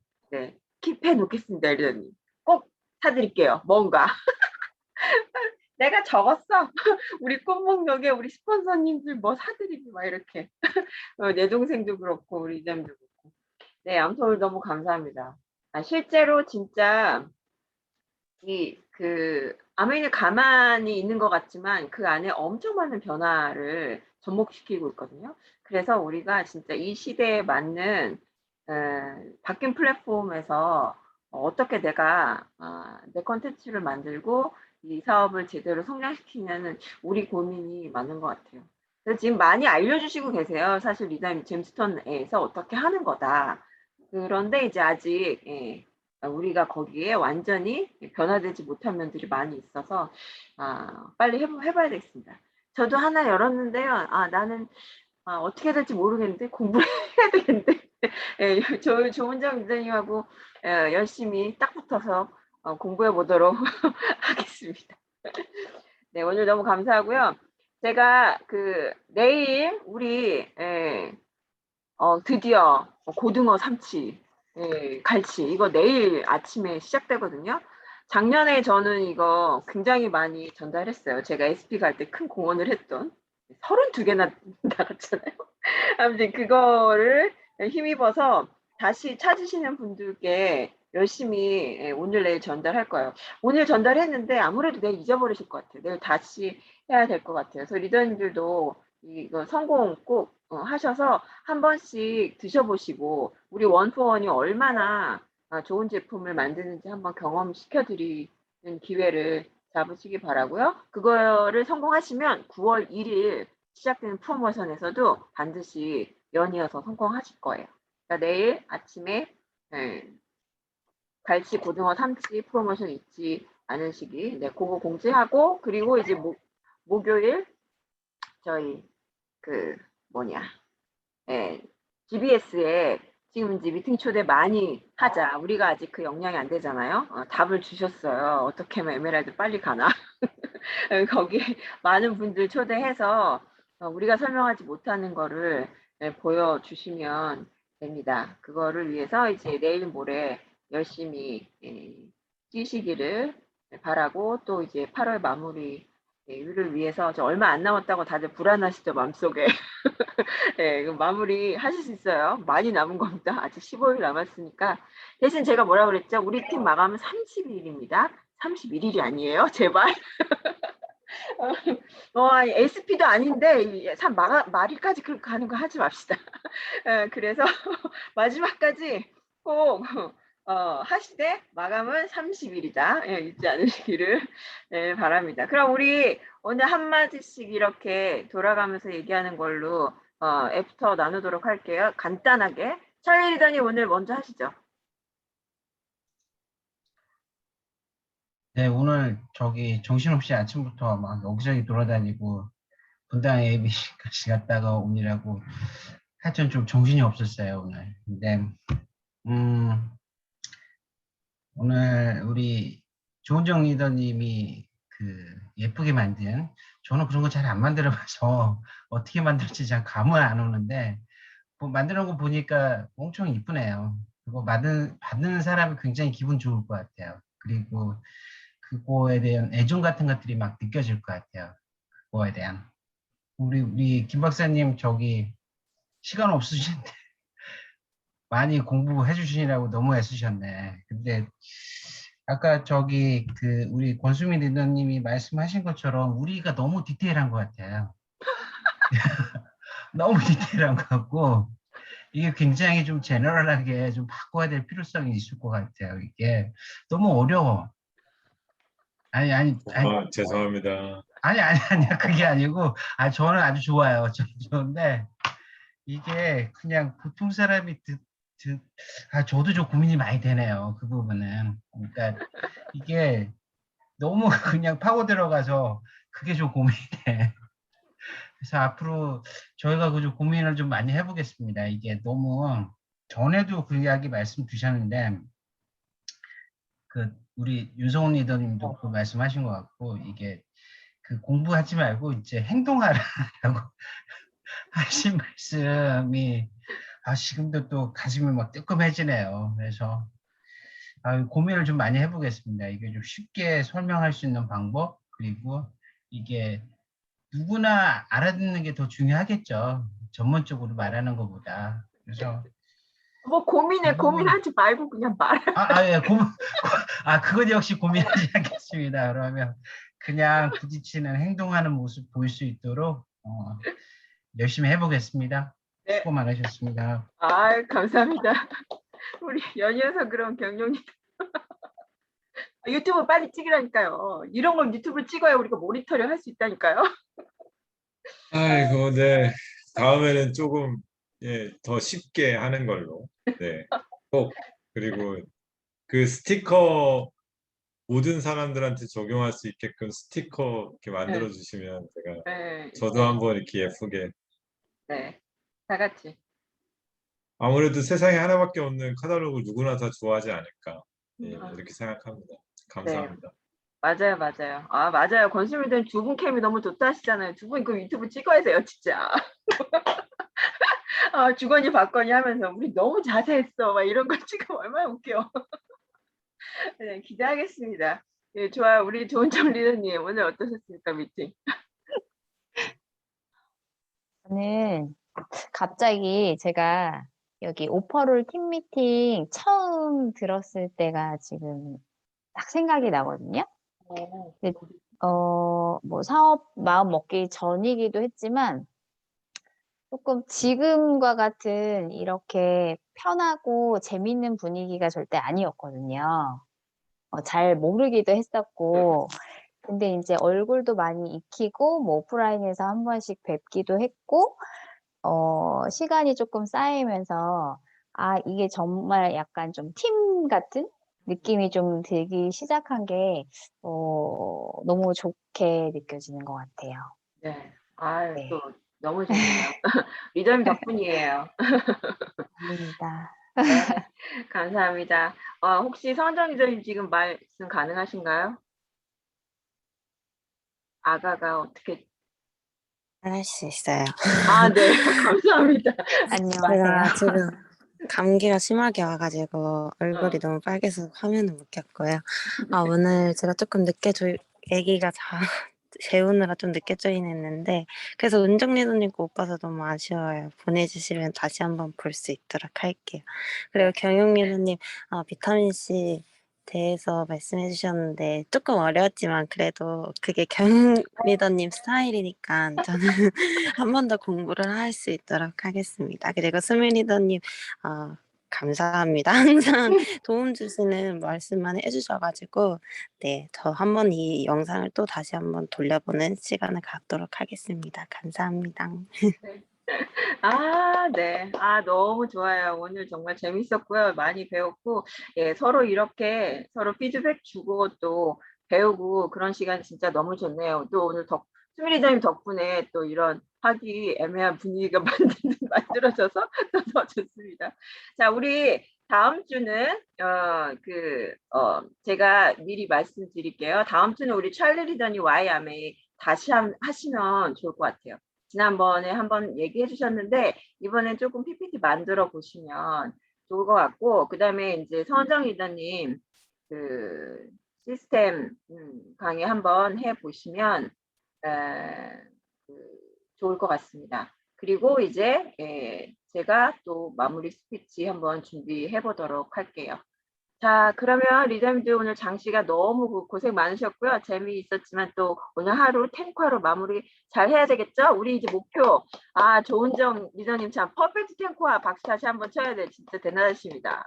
킵해 놓겠습니다, 리더님. 꼭 사드릴게요. 뭔가. 내가 적었어. 우리 꿈목록에 우리 스폰서님들 뭐 사드리고 막 이렇게. 내 동생도 그렇고 우리 이장도 그렇고. 네, 아무튼 오늘 너무 감사합니다. 실제로 진짜 아메이는 가만히 있는 것 같지만 그 안에 엄청 많은 변화를 접목시키고 있거든요. 그래서 우리가 진짜 이 시대에 맞는 바뀐 플랫폼에서 어떻게 내가 내 컨텐츠를 만들고 이 사업을 제대로 성장시키냐는 우리 고민이 많은 것 같아요. 그래서 지금 많이 알려주시고 계세요. 사실 리더님 잼스톤에서 어떻게 하는 거다. 그런데 이제 아직 우리가 거기에 완전히 변화되지 못한 면들이 많이 있어서 빨리 해봐야 되겠습니다. 저도 하나 열었는데요. 나는 어떻게 될지 모르겠는데 공부를 해야 되겠는데 예, 조은정 기자님하고 열심히 딱 붙어서 공부해 보도록 하겠습니다. 네, 오늘 너무 감사하고요. 제가 내일 우리 드디어 고등어 삼치, 갈치 이거 내일 아침에 시작되거든요. 작년에 저는 이거 굉장히 많이 전달했어요. 제가 SP 갈 때 큰 공헌을 했던 32개나 나갔잖아요. 아무튼 그거를 힘입어서 다시 찾으시는 분들께 열심히 오늘 내일 전달할 거예요. 오늘 전달했는데 아무래도 내일 잊어버리실 것 같아요. 내일 다시 해야 될 것 같아요. 그래서 리더님들도 이거 성공 꼭 하셔서 한 번씩 드셔보시고 우리 원포원이 얼마나 좋은 제품을 만드는지 한번 경험시켜 드리는 기회를 잡으시기 바라고요. 그거를 성공하시면 9월 1일 시작되는 프로모션에서도 반드시 연이어서 성공하실 거예요. 그러니까 내일 아침에 갈치 고등어 삼치 프로모션 잊지 않으시기. 네, 그거 공지하고 그리고 이제 목요일 저희 GBS에 지금 이제 미팅 초대 많이 하자. 우리가 아직 그 역량이 안 되잖아요. 답을 주셨어요. 어떻게 하면 에메랄드 빨리 가나? 거기 많은 분들 초대해서 우리가 설명하지 못하는 거를 보여주시면 됩니다. 그거를 위해서 이제 내일 모레 열심히 뛰시기를 바라고 또 이제 8월 마무리를 위해서 얼마 안 남았다고 다들 불안하시죠, 마음속에. 네, 마무리 하실 수 있어요. 많이 남은 겁니다. 아직 15일 남았으니까. 대신 제가 뭐라 그랬죠? 우리 팀 마감은 30일입니다. 31일이 아니에요. 제발. SP도 아닌데 말일까지 그렇게 가는 거 하지 맙시다. 그래서 마지막까지 꼭 하시되 마감은 30일이다. 잊지 않으시기를 바랍니다. 그럼 우리 오늘 한마디씩 이렇게 돌아가면서 얘기하는 걸로 애프터 나누도록 할게요. 간단하게. 찰리 리더님 오늘 먼저 하시죠. 네, 오늘 정신없이 아침부터 막 여기저기 돌아다니고 분당 ABC까지 갔다가 오느라고 하여튼 좀 정신이 없었어요, 오늘. 근데 오늘 우리 조은정 리더님이 예쁘게 만든, 저는 그런 거 잘 안 만들어봐서 어떻게 만들지 잘 감은 안 오는데 뭐 만드는 거 보니까 엄청 이쁘네요. 그거 받는 사람이 굉장히 기분 좋을 것 같아요. 그리고 그거에 대한 애정 같은 것들이 막 느껴질 것 같아요. 그거에 대한. 우리 김 박사님 시간 없으신데 많이 공부해 주시느라고 너무 애쓰셨네. 근데 아까 우리 권수민 리더님이 말씀하신 것처럼 우리가 너무 디테일한 것 같아요. 너무 디테일한 것 같고 이게 굉장히 좀 제너럴하게 좀 바꿔야 될 필요성이 있을 것 같아요. 이게 너무 어려워. 아니 죄송합니다. 아니야. 그게 아니고, 저는 아주 좋아요. 저는 좋은데, 이게 그냥 보통 사람이 저도 좀 고민이 많이 되네요. 그 부분은. 그러니까 이게 너무 그냥 파고 들어가서 그게 좀 고민이 돼. 그래서 앞으로 저희가 좀 고민을 좀 많이 해보겠습니다. 이게 너무, 전에도 그 이야기 말씀 주셨는데, 우리 윤성훈 리더님도 그 말씀하신 것 같고, 이게 공부하지 말고 이제 행동하라고 하신 말씀이 지금도 또 가슴이 막 뜨끔해지네요. 그래서 고민을 좀 많이 해보겠습니다. 이게 좀 쉽게 설명할 수 있는 방법, 그리고 이게 누구나 알아듣는 게 더 중요하겠죠. 전문적으로 말하는 것보다. 그래서 뭐 고민하지 말고 그냥 말해. 예, 그건 역시 고민하지 않겠습니다. 그러면 그냥 부딪히는 행동하는 모습 보일 수 있도록 열심히 해보겠습니다. 네. 수고 많으셨습니다. 감사합니다. 우리 연이어서 그런 경영님. 유튜브 빨리 찍으라니까요. 이런 걸 유튜브를 찍어야 우리가 모니터링 할 수 있다니까요. 아이고, 네. 다음에는 조금 더 쉽게 하는 걸로. 네. 꼭 그리고 그 스티커 모든 사람들한테 적용할 수 있게끔 스티커 이렇게 만들어 주시면 제가 저도 한번 이렇게 예쁘게 네, 다 같이. 아무래도 세상에 하나밖에 없는 카탈로그 누구나 다 좋아하지 않을까. 예, 아, 이렇게 생각합니다. 네, 감사합니다. 맞아요, 맞아요. 아, 맞아요. 권수미들 두 분 캠이 너무 좋다 하시잖아요. 두 분 그 유튜브 찍어야 돼요, 진짜. 아, 주거니 받거니 하면서 우리 너무 자세했어. 막 이런 거 찍으면 얼마나 웃겨. 네, 기대하겠습니다. 예, 좋아요. 우리 조은정 리더님 오늘 어떠셨습니까, 미팅? 저는 갑자기 제가 여기 오퍼롤 팀 미팅 처음 들었을 때가 지금 딱 생각이 나거든요. 오, 근데, 뭐 사업 마음 먹기 전이기도 했지만 조금 지금과 같은 이렇게 편하고 재밌는 분위기가 절대 아니었거든요. 잘 모르기도 했었고, 근데 이제 얼굴도 많이 익히고, 뭐 오프라인에서 한 번씩 뵙기도 했고, 시간이 조금 쌓이면서, 아, 이게 정말 약간 좀 팀 같은 느낌이 좀 들기 시작한 게, 너무 좋게 느껴지는 것 같아요. 네. 아, 또 네. 너무 좋네요. 리더님 덕분이에요. 아닙니다. 네, 감사합니다. 혹시 성정 리더님 지금 말씀 가능하신가요? 아가가 어떻게? 할 수 있어요. 아, 네, 감사합니다. 안녕하세요. 제가 지금 감기가 심하게 와가지고 얼굴이 어, 너무 빨개서 화면을 못 켰고요. 오늘 제가 조금 늦게 아기가 재우느라 좀 늦게 조인했는데 그래서 은정리더님 거 못 봐서 너무 아쉬워요. 보내주시면 다시 한번 볼 수 있도록 할게요. 그리고 네. 경영리더님 비타민 C 대해서 말씀해 주셨는데 조금 어려웠지만 그래도 그게 경영리더님 스타일이니까 저는 한 번 더 공부를 할 수 있도록 하겠습니다. 그리고 수미 리더님 감사합니다. 항상 도움 주시는 말씀만 해주셔가지고 네, 저 한 번 이 영상을 또 다시 한번 돌려보는 시간을 갖도록 하겠습니다. 감사합니다. 아, 네. 아, 너무 좋아요. 오늘 정말 재밌었고요. 많이 배웠고, 예, 서로 이렇게 서로 피드백 주고 또 배우고 그런 시간 진짜 너무 좋네요. 또 오늘 수미리더님 덕분에 또 이런 하기 애매한 분위기가 만들어져서 더 좋습니다. 자, 우리 다음 주는, 제가 미리 말씀드릴게요. 다음 주는 우리 찰리 리더님 와이아메이 다시 하시면 좋을 것 같아요. 지난번에 한번 얘기해 주셨는데 이번엔 조금 PPT 만들어 보시면 좋을 것 같고 그다음에 이제 선정 리더님 그 시스템 강의 한번 해 보시면 좋을 것 같습니다. 그리고 이제 제가 또 마무리 스피치 한번 준비해 보도록 할게요. 자, 그러면 리더님들 오늘 장시가 너무 고생 많으셨고요. 재미있었지만 또 오늘 하루 탱커로 마무리 잘 해야 되겠죠? 우리 이제 목표. 조은정 리더님 참 퍼펙트 탱커와 박수 다시 한번 쳐야 돼. 진짜 대단하십니다.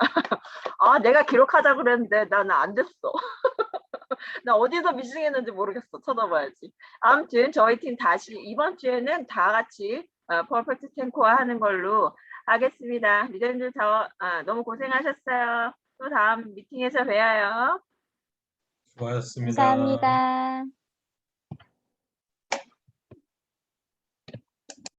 내가 기록하자 그랬는데 나는 안 됐어. 나 어디서 미싱했는지 모르겠어. 쳐다봐야지. 아무튼 저희 팀 다시 이번 주에는 다 같이 퍼펙트 탱커와 하는 걸로 하겠습니다. 리더님들 너무 고생하셨어요. 또 다음 미팅에서 봬요. 수고하셨습니다. 감사합니다.